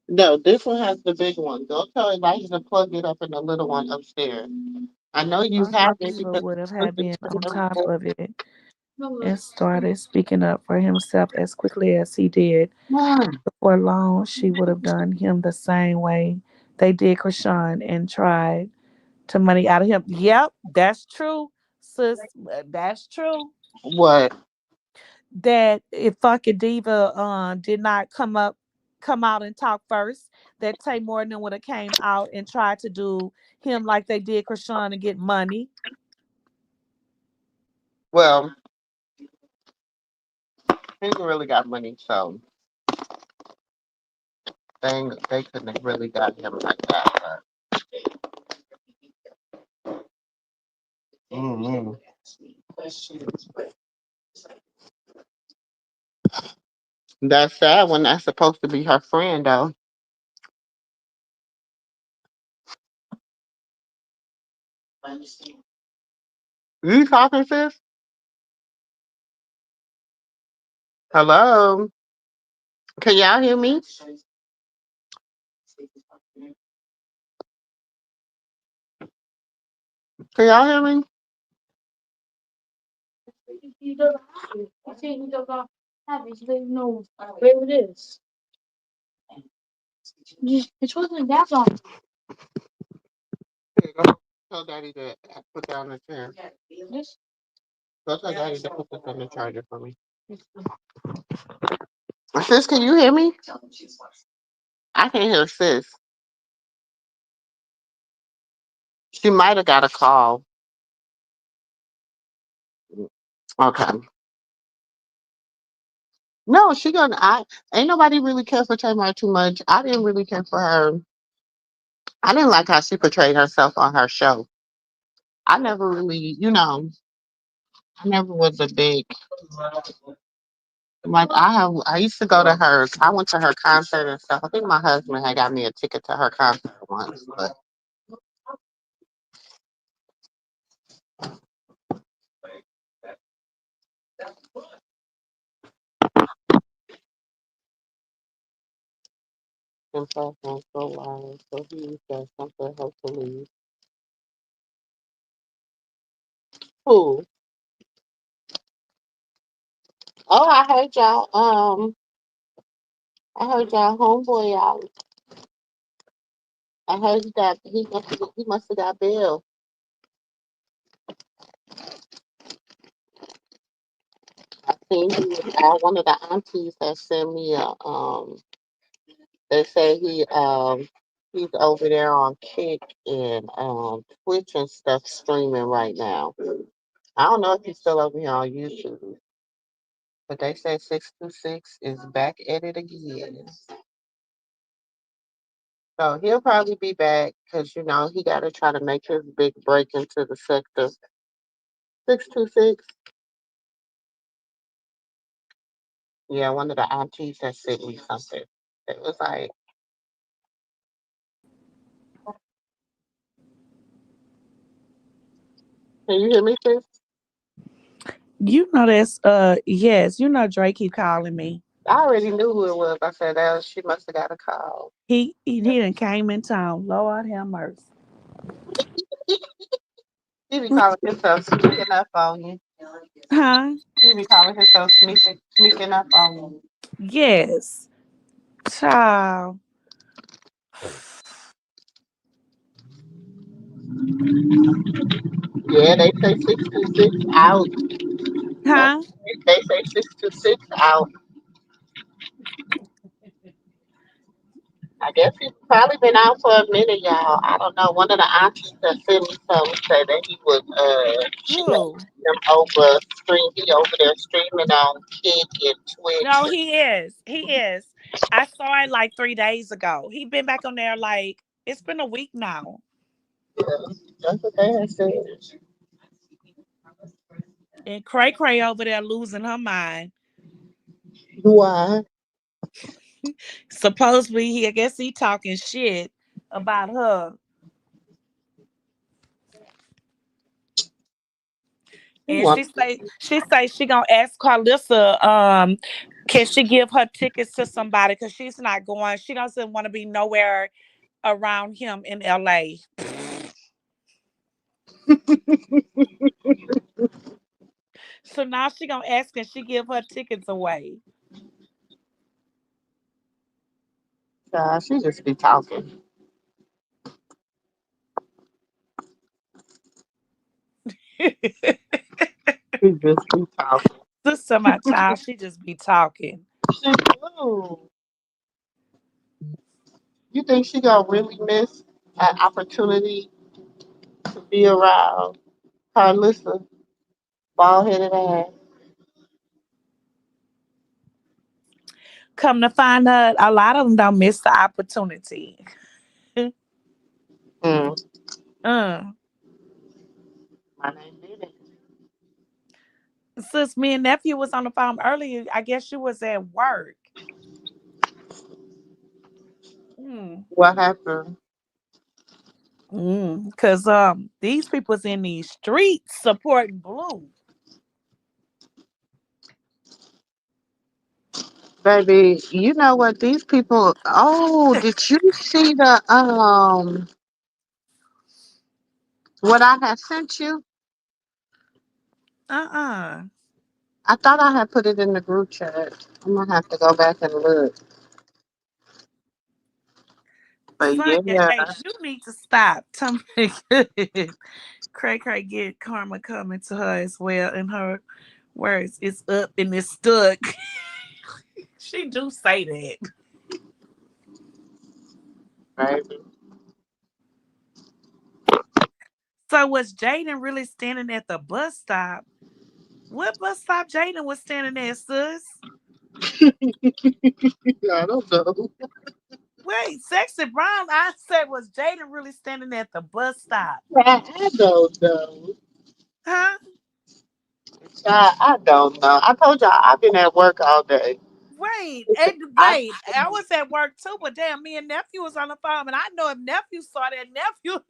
no. This one has the big one. Don't tell Elijah to plug it up in the little one upstairs. I know you have it Joshua because would have it's had the been on every top of it No, and started speaking up for himself as quickly as he did. time. Before long, she would have done him the same way they did Krishan and tried to money out of him. Yep, that's true, sis. That's true. What? That if fucking Diva did not come out and talk first, that Tay Morton would have came out and tried to do him like they did Krishan and get money. Well, he ain't really got money, so they couldn't have really got him like that. But, that's sad when that's supposed to be her friend, though. You talking, sis? Hello? Can y'all hear me? Can y'all hear me? he doesn't have it. I say he doesn't have it. He doesn't know where it is. It wasn't that long. Here, go tell Daddy to put down the chair. This. Go tell Daddy to put this on the charger for me. Sis, can you hear me? I can hear sis. She might have got a call. Okay. No, she gonna. I ain't nobody really care for Tamar too much. I didn't really care for her. I didn't like how she portrayed herself on her show. I never really, I never was a big like. I used to go to her. I went to her concert and stuff. I think my husband had got me a ticket to her concert once, but himself on so long. So he said something. Hopefully, who? Oh, I heard y'all. I heard y'all homeboy out. I heard that he must have got bail. I seen he was one of the aunties that sent me a they say he's over there on Kick and Twitch and stuff streaming right now. I don't know if he's still over here on YouTube, but they say 626 is back at it again. So he'll probably be back because he got to try to make his big break into the sector. 626. Yeah, one of the aunties that sent me something. It was like, can you hear me, sis? You know that's yes, you know Drake keep calling me. I already knew who it was. I said, she must have got a call. He done came in town. Lord have mercy. He be calling himself sneaking up on you. Huh? He be calling himself sneaking up on you. Yes. Child. Yeah, they say 626 out. That's, Huh? they say 626 out. I guess he's probably been out for a minute, y'all. I don't know. One of the aunties that sent me something said that he was Who? streaming them over stream. He over there streaming on Kick and No, Twitch. he is. He is. I saw it like 3 days ago. He been back on there like it's been a week now. Yeah, that's what they had said. And Cray Cray over there losing her mind. Why? Supposedly I guess he talking shit about her. He And wants to. she say she gonna ask Carlissa, can she give her tickets to somebody because she's not going. She doesn't want to be nowhere around him in LA. So now she gonna ask can she give her tickets away. She just be talking. She just be talking. Sister, my child, she just be talking. She do. You think she gonna really miss an opportunity to be around Carlissa, bald headed ass? Come to find out, a lot of them don't miss the opportunity. Hmm. uh. My name did it. Sis, me and nephew was on the phone earlier. I guess you was at work. Mm. What happened? Cause these people's in these streets supporting Blue. Baby, you know what these people oh, did you see the what I had sent you? Uh-uh. I thought I had put it in the group chat. I'm gonna have to go back and look. But Sonya yeah, H, you need to stop. Tell me Cray Cray get karma coming to her as well in her words. It's up and it's stuck. She do say that. baby. So was Jaden really standing at the bus stop? What bus stop Jaden was standing at, sis? I don't know. Wait, Sexy Brown, I said, was Jaden really standing at the bus stop? I don't know. Huh? I don't know. I told y'all I've been at work all day. Wait, I, and wait. I was at work too, but damn, me and nephew was on the phone, and I know if nephew saw that nephew.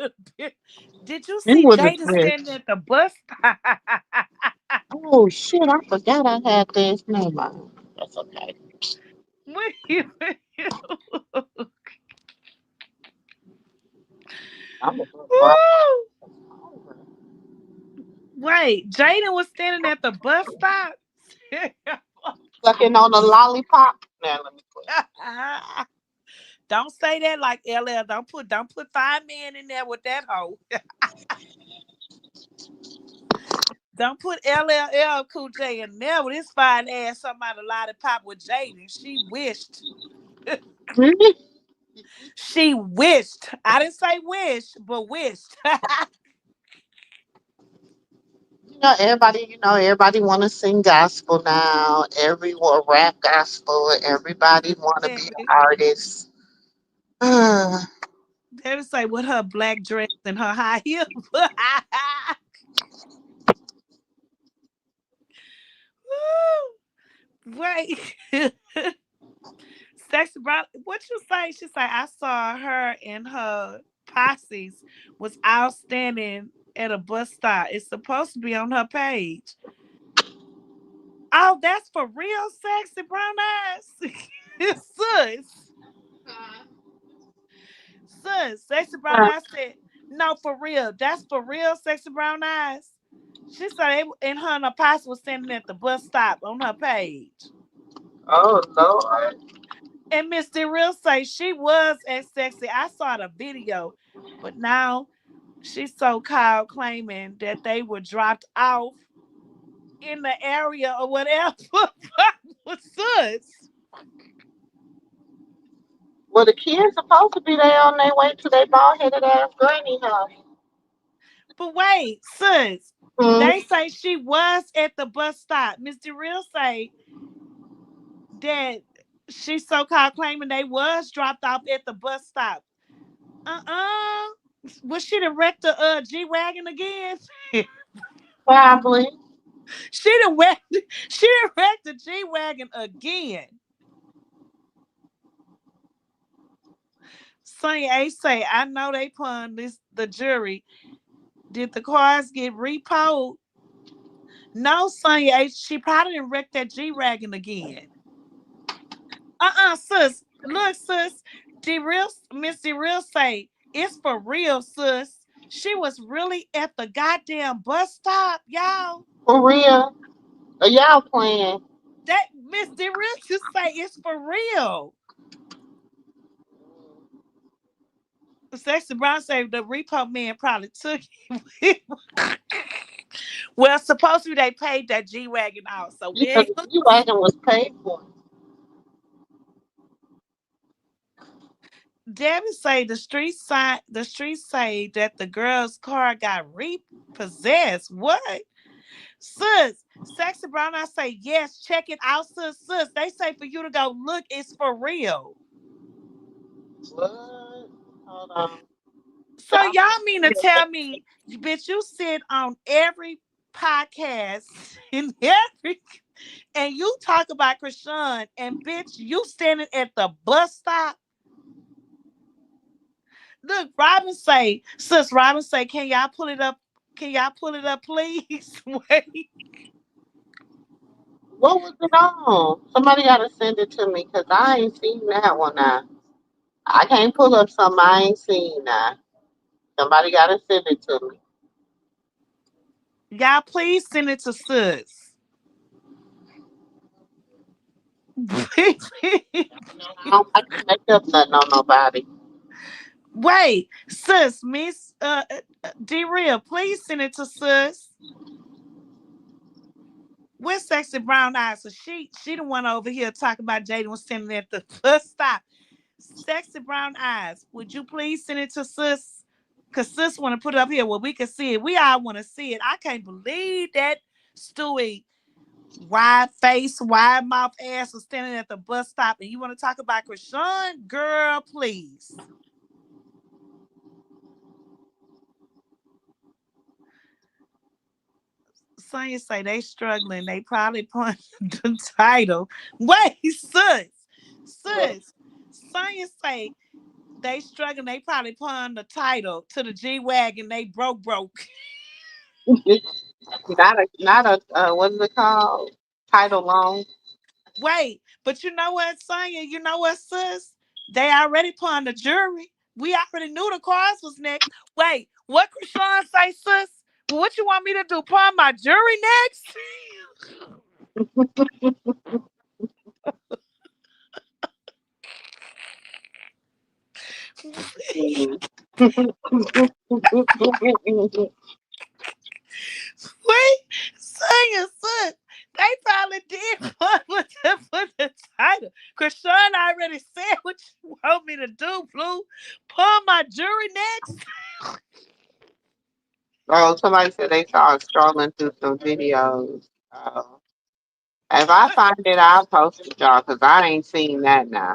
Did you he see was a Jaden standing twist. at the bus stop? Oh shit! I forgot I had this. Never mind. That's okay. Wait, I'm gonna put right woo! over. Wait, Jaden was standing at the bus stop. Sucking on a lollipop. Now let me quit. Don't say that like LL. Don't put 5 men in there with that hoe. Don't put LLL Cool J in there with his fine ass somebody lollipop with Jaden. She wished. Really? She wished. I didn't say wish, but wished. Everybody want to sing gospel now. Everyone rap gospel. Everybody want to be an Baby. artist. They would say with her black dress and her high heel. Wait. Sexy Brown, what you say? She say I saw her and her posses was outstanding at a bus stop. It's supposed to be on her page. Oh, that's for real, Sexy Brown eyes. Sus. Sus. Sexy Brown eyes said, no, for real. That's for real, Sexy Brown eyes. She said they, and her and her posse was standing at the bus stop on her page. Oh Lord. And Mr. Real say she was as sexy. I saw the video, but now she's so called claiming that they were dropped off in the area or whatever. Sus. Well, the kids supposed to be there on their way to their bald headed ass granny house. But wait, sis, Hmm. they say she was at the bus stop. Mr. Real say that she so-called claiming they was dropped off at the bus stop. Uh-uh. Was she the wrecked the G-Wagon again? Probably. she done wrecked the G-Wagon again. Sonya A say, I know they pun this the jury. Did the cars get repoed? No, Sonya A, she probably didn't wreck that G-Wagon again. Sis. Look, sis. Miss D Real say, it's for real, sis. She was really at the goddamn bus stop, y'all. For real. Are y'all playing? That Miss D Real just say it's for real. Sexy Brown say the repo man probably took him. Well, supposedly they paid that G Wagon out, so we Because ain't. the G-Wagon was paid for. Debbie say the streets say that the girl's car got repossessed. What? Sis, Sexy Brown, I say, yes, check it out, sis. They say for you to go look, it's for real. What? Hold on. So Y'all y'all mean to tell me, bitch, you sit on every podcast in every and you talk about Krishan and bitch, you standing at the bus stop. Look, Robin say, can y'all pull it up? Can y'all pull it up, please? Wait. what was it on? Somebody got to send it to me because I ain't seen that one now. I can't pull up something I ain't seen now. Somebody got to send it to me. Y'all please send it to sis. I can't make up nothing on nobody. Wait, sis, Miss D Real, please send it to sis. With sexy brown eyes. So she the one over here talking about Jaden was standing at the bus stop. Sexy brown eyes. Would you please send it to sis? Cause sis want to put it up here where we can see it. We all want to see it. I can't believe that Stewie wide face, wide mouth ass was standing at the bus stop and you want to talk about Krishan? Girl, please. Sonya say they struggling. They probably put the title. Wait, sis. Sonya say they struggling. They probably put the title to the G wagon. They broke. Not a what is it called? Title long. Wait, but you know what, Sonya? You know what, sis? They already put on the jury. We already knew the cars was next. Wait, what Krishan say, sis? Well, what you want me to do? Put on my jury next? Wait, Sonya, sis. They probably did put the title. Krishan already said what you want me to do, Blue. Put on my jury next. Oh, somebody said they saw it scrolling through some videos. If I find it, I'll post it, y'all, because I ain't seen that now.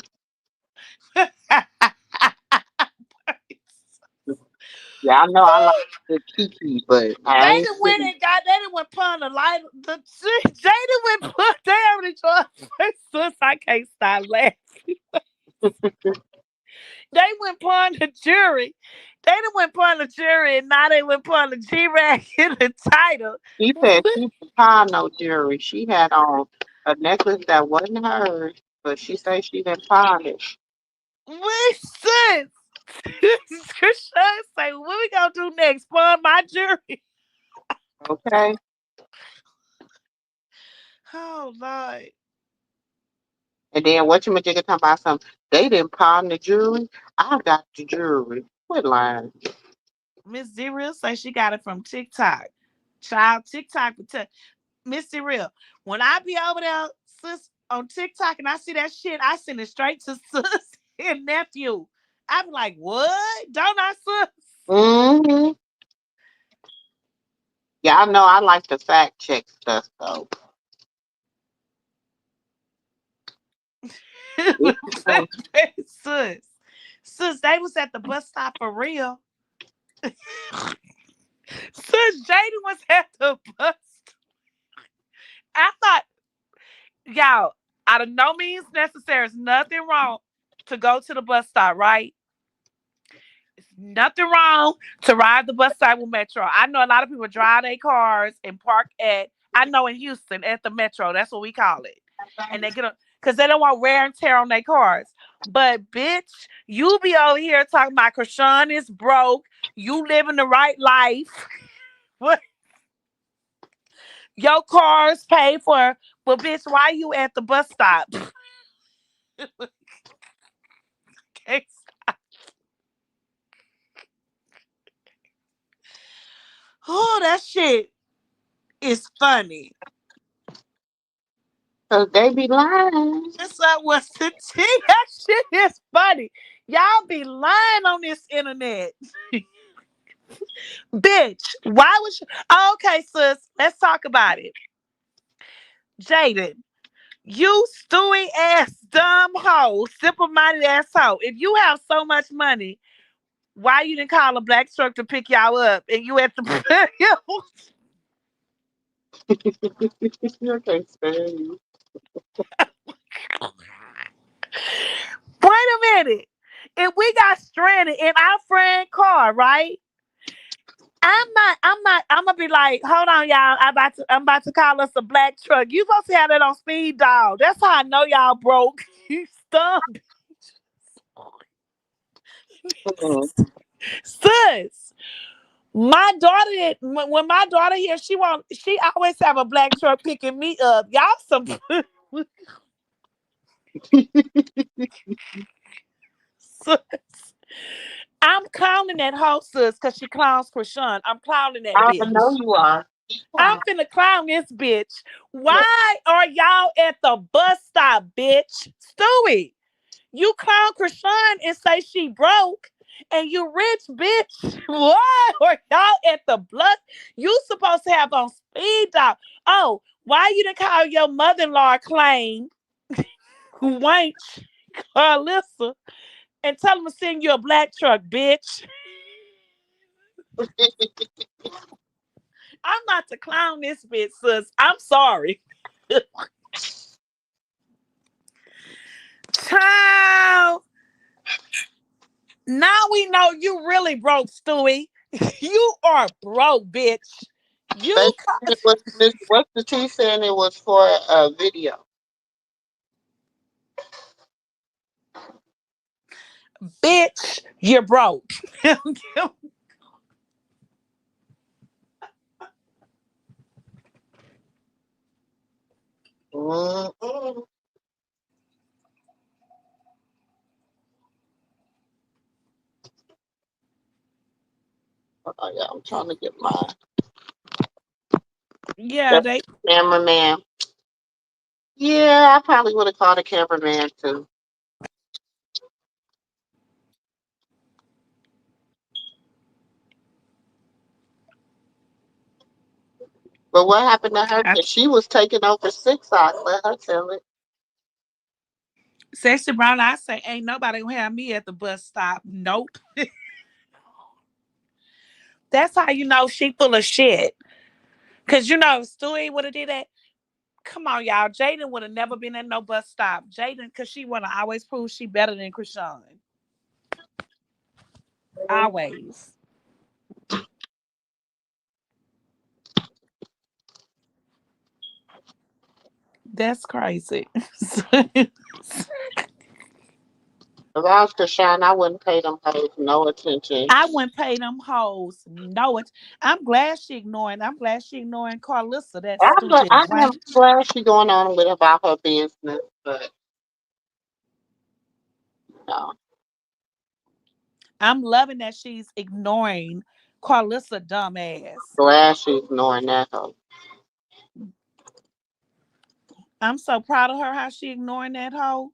Yeah, I know I like the Kiki, but I They ain't done went seen and got. They done went put on the light. They done went put. They already tried. Sis, I can't stop laughing. They went put on the jury. They done went put on the jury, and now they went put on the G-Rag in the title. She said she didn't pawn no jewelry. She had on a necklace that wasn't hers, but she said she didn't pawn it. What sis? Krishan say, what we gonna do next? Put on my jury. Okay? Oh Lord. And then what you talking about something? They didn't pawn the jewelry. I got the jewelry. Quit lying. Miss Zero say she got it from TikTok. Child TikTok. Miss Real. When I be over there, sis, on TikTok and I see that shit, I send it straight to sis. and nephew. I'm like, what? Don't I, sis? Mm-hmm. Y'all know I like to fact check stuff though. Yeah. sis, sis, they was at the bus stop for real. Sis, Jaden was at the bus. I thought, y'all, out of no means necessary, there's nothing wrong to go to the bus stop, right? It's nothing wrong to ride the bus stop with Metro. I know a lot of people drive their cars and park at, I know in Houston, at the Metro. That's what we call it. And they get a, because they don't want wear and tear on their cars. But bitch, you be over here talking about Krishan is broke. You living the right life. What? Your car's paid for. But bitch, why you at the bus stop? Oh, that shit is funny. Cause they be lying. That's like what's the tea? That shit is funny. Y'all be lying on this internet. Bitch, why would you? Oh, okay, sis, let's talk about it. Jaden, you stewy ass dumb hoe, simple minded ass hoe. If you have so much money, why you didn't call a black truck to pick y'all up and you at the I can't stand you. Wait a minute. If we got stranded in our friend car, right? I'm gonna be like, hold on, y'all. I'm about to call us a black truck. You supposed to have that on speed dial. That's how I know y'all broke. You stumped. Mm-mm. Sis. My daughter, when my daughter here, she always have a black truck picking me up. Y'all some sis. I'm clowning that hoe, sis, because she clowns Krishan. I'm clowning that I know bitch. you are. I'm finna clown this bitch. Why are y'all at the bus stop, bitch? Stewie, you clown Krishan and say she broke, and you rich, bitch. Why are y'all at the blood? You supposed to have on speed dial. Oh, why you didn't call your mother-in-law claim who wench, Alyssa, and tell them to send you a black truck, bitch? I'm not to clown this bitch, sis. I'm sorry. Child, now we know you really broke, Stewie. You are broke, bitch. They You, said it was what's the T saying it was for a video. bitch, you're broke. Mm-mm. Oh, yeah, I'm trying to get my Yeah, they. cameraman. Yeah, I probably would have called a cameraman too. But what happened to her? I, 'Cause she was taking over six out. Let her tell it. Sexy Brown, I say, ain't nobody gonna have me at the bus stop. Nope. That's how you know she full of shit. Cause you know, if Stewie would have did that. Come on, y'all. Jaden would have never been at no bus stop. Jaden, cause she wanna always prove she better than Krishan. Always. That's crazy. If I was Krishan, I wouldn't pay them hoes no attention. I wouldn't pay them hoes. No, it. I'm glad she ignoring. I'm glad she ignoring Carlissa. That stupid I am wench. glad she going on with about her business, but no. I'm loving that she's ignoring Carlissa dumbass. Glad she's ignoring that hoe. I'm so proud of her how she ignoring that hoe.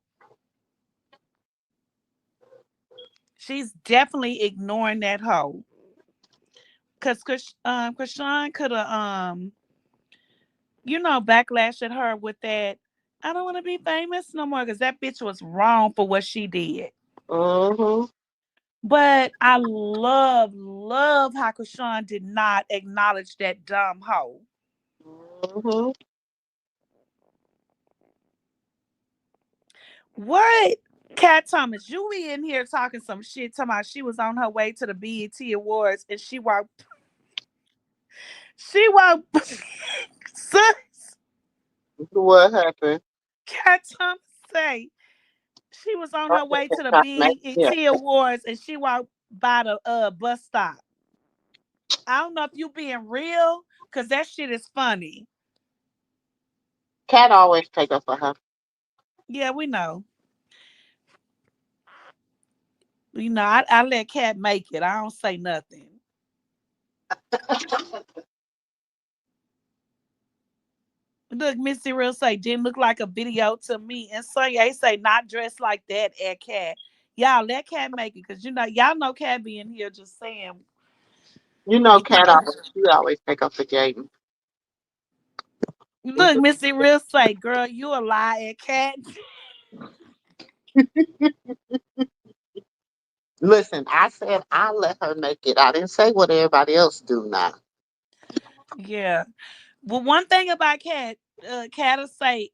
She's definitely ignoring that hoe. Cause Krishan could have backlash at her with that. I don't want to be famous no more because that bitch was wrong for what she did. Mm-hmm. But I love how Krishan did not acknowledge that dumb hoe. Mm-hmm. What? Cat Thomas, you be in here talking some shit, talking about she was on her way to the BET Awards and she walked, sis, What happened? Cat Thomas say she was on I her think way it's to the trying to make yeah. BET Awards and she walked by the bus stop. I don't know if you being real, cause that shit is funny. Cat always take up for her. Yeah, we know. I let Cat make it. I don't say nothing. Look, Missy Real say didn't look like a video to me. And Sonya say not dressed like that at Cat. Y'all let Cat make it because y'all know Cat being here just saying, You know, Cat always she always take up for Jaden. look, Missy Real say, girl, you a lie at Cat. Listen, I said I let her make it. I didn't say what everybody else do now. Yeah. Well, one thing about Cat, Cat will say,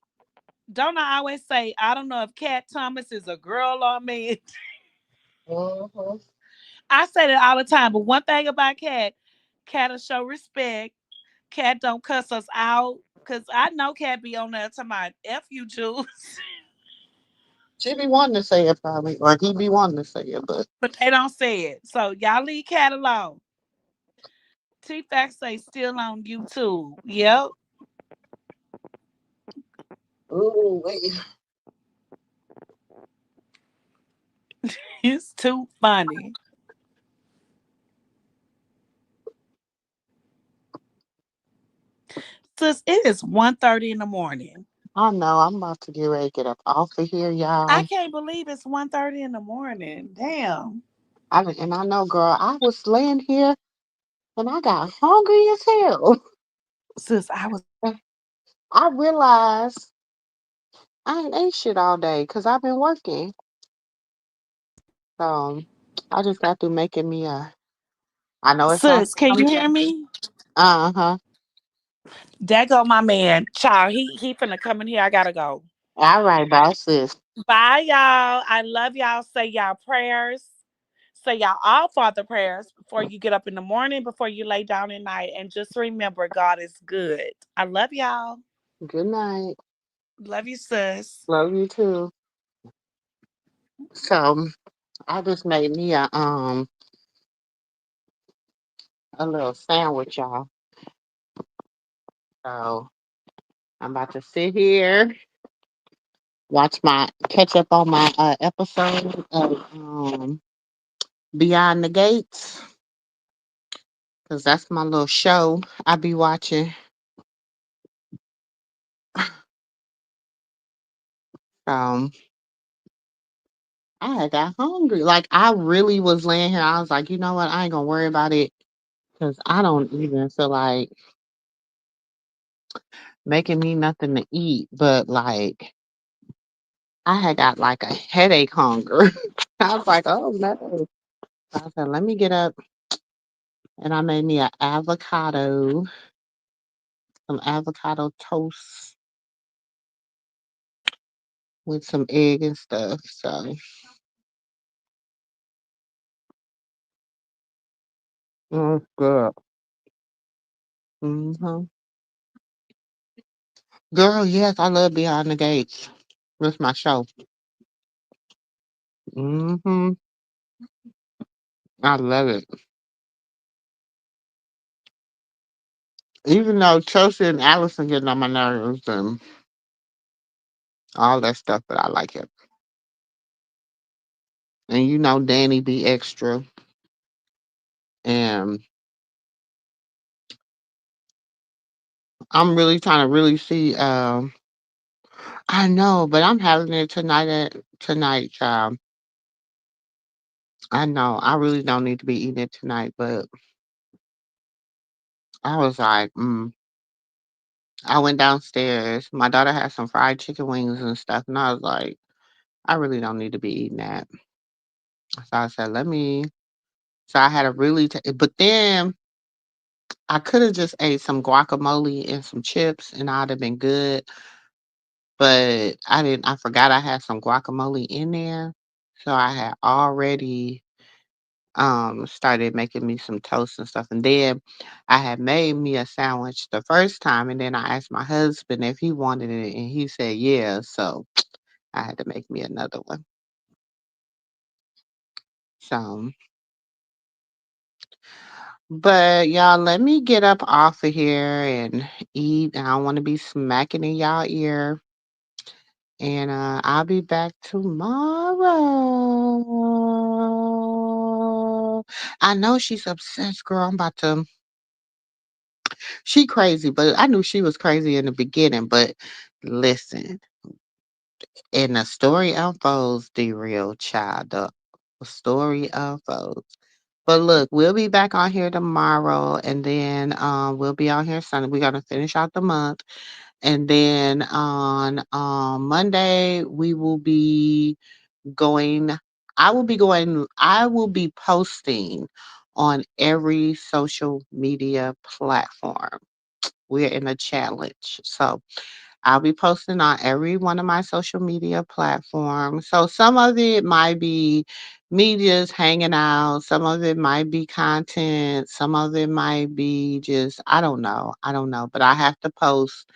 don't I always say, I don't know if Cat Thomas is a girl or a man. Mm-hmm. I say that all the time. But one thing about Cat, Cat will show respect. Cat don't cuss us out. Cause I know Cat be on there talking about F you Jews. She be wanting to say it probably, or he be wanting to say it, but But they don't say it. So y'all leave Cat alone. T Fax say still on YouTube. Yep. ooh, wait. It's too funny. Sis, it is 1:30 in the morning. I know I'm about to get ready to get up off of here, I y'all. can't believe it's 1:30 in the morning. Damn. And I know, girl, I was laying here and I got hungry as hell. Sis, I was I realized I ain't ate shit all day because I've been working. So I just got through making me a. I know it's not. sis, can you hear me? Uh huh. That go my man. Child, he finna come in here. I gotta go. All right, bye, sis. Bye, y'all. I love y'all. Say y'all prayers. Say y'all all Father prayers before you get up in the morning, before you lay down at night. And just remember, God is good. I love y'all. Good night. Love you, sis. Love you too. So I just made me a little sandwich, y'all. So I'm about to sit here, watch my catch up on my episode of Beyond the Gates, cause that's my little show I be watching. Um, I had got hungry. Like I really was laying here. I was like, you know what? I ain't gonna worry about it because I don't even feel like making me nothing to eat. But like, I had got like a headache hunger. I was like, oh no. I said, let me get up and I made me an avocado, some avocado toast with some egg and stuff. So, good. Hmm. Girl, yes, I love Beyond the Gates. That's my show. Hmm. I love it. Even though Chelsea and Allison getting on my nerves and all that stuff, but I like it. And you know, Danny be extra. And I'm really trying to really see. I know, but I'm having it tonight. Tonight, child. I know I really don't need to be eating it tonight, but I was like, I went downstairs. My daughter had some fried chicken wings and stuff, and I was like, I really don't need to be eating that. So I said, let me. So I had a really, but then I could have just ate some guacamole and some chips, and I'd have been good. But I didn't. I forgot I had some guacamole in there, so I had already started making me some toast and stuff. And then I had made me a sandwich the first time, and then I asked my husband if he wanted it, and he said yeah. So I had to make me another one. So, but y'all, let me get up off of here and eat. I don't want to be smacking in y'all ear. And I'll be back tomorrow. I know she's obsessed, girl. I'm about to. She crazy, but I knew she was crazy in the beginning. But listen, and the story unfolds, the real child. The story unfolds. But look, we'll be back on here tomorrow, and then we'll be on here Sunday. We're gonna finish out the month, and then on Monday we will be going. I will be posting on every social media platform. We're in a challenge, so I'll be posting on every one of my social media platforms. So some of it might be me just hanging out. Some of it might be content. Some of it might be just, I don't know. I don't know. But I have to post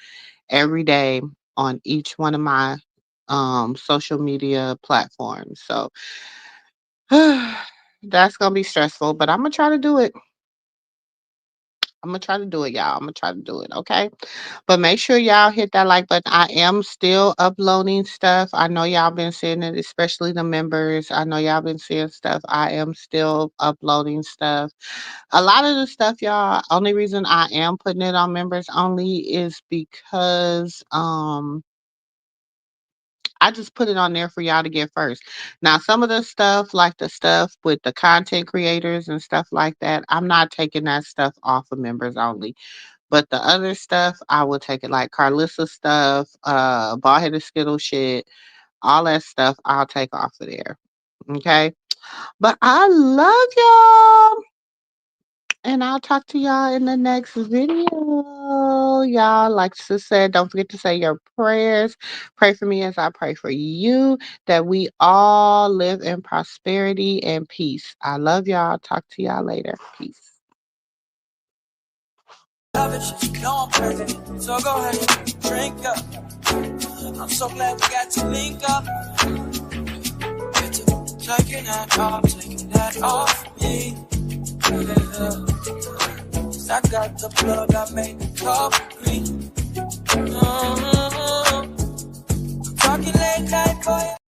every day on each one of my social media platforms. So that's gonna be stressful, but I'm gonna try to do it. I'm gonna try to do it, y'all. I'm gonna try to do it, okay? But make sure y'all hit that like button. I am still uploading stuff. I know y'all been seeing it, especially the members. I know y'all been seeing stuff. I am still uploading stuff. A lot of the stuff, y'all, only reason I am putting it on members only is because I just put it on there for y'all to get first. Now, some of the stuff, like the stuff with the content creators and stuff like that, I'm not taking that stuff off of members only. But the other stuff, I will take it like Carlissa stuff, bald headed skittle shit, all that stuff, I'll take off of there. Okay. But I love y'all. And I'll talk to y'all in the next video. Y'all, like sis said, don't forget to say your prayers. Pray for me as I pray for you, that we all live in prosperity and peace. I love y'all. Talk to y'all later. Peace. Love it, you know I'm perfect. So go ahead and drink up. I'm so glad we got to link up. Get to taking that off me. Yeah. 'Cause I got the plug, I made the coffee. Talking late night for you.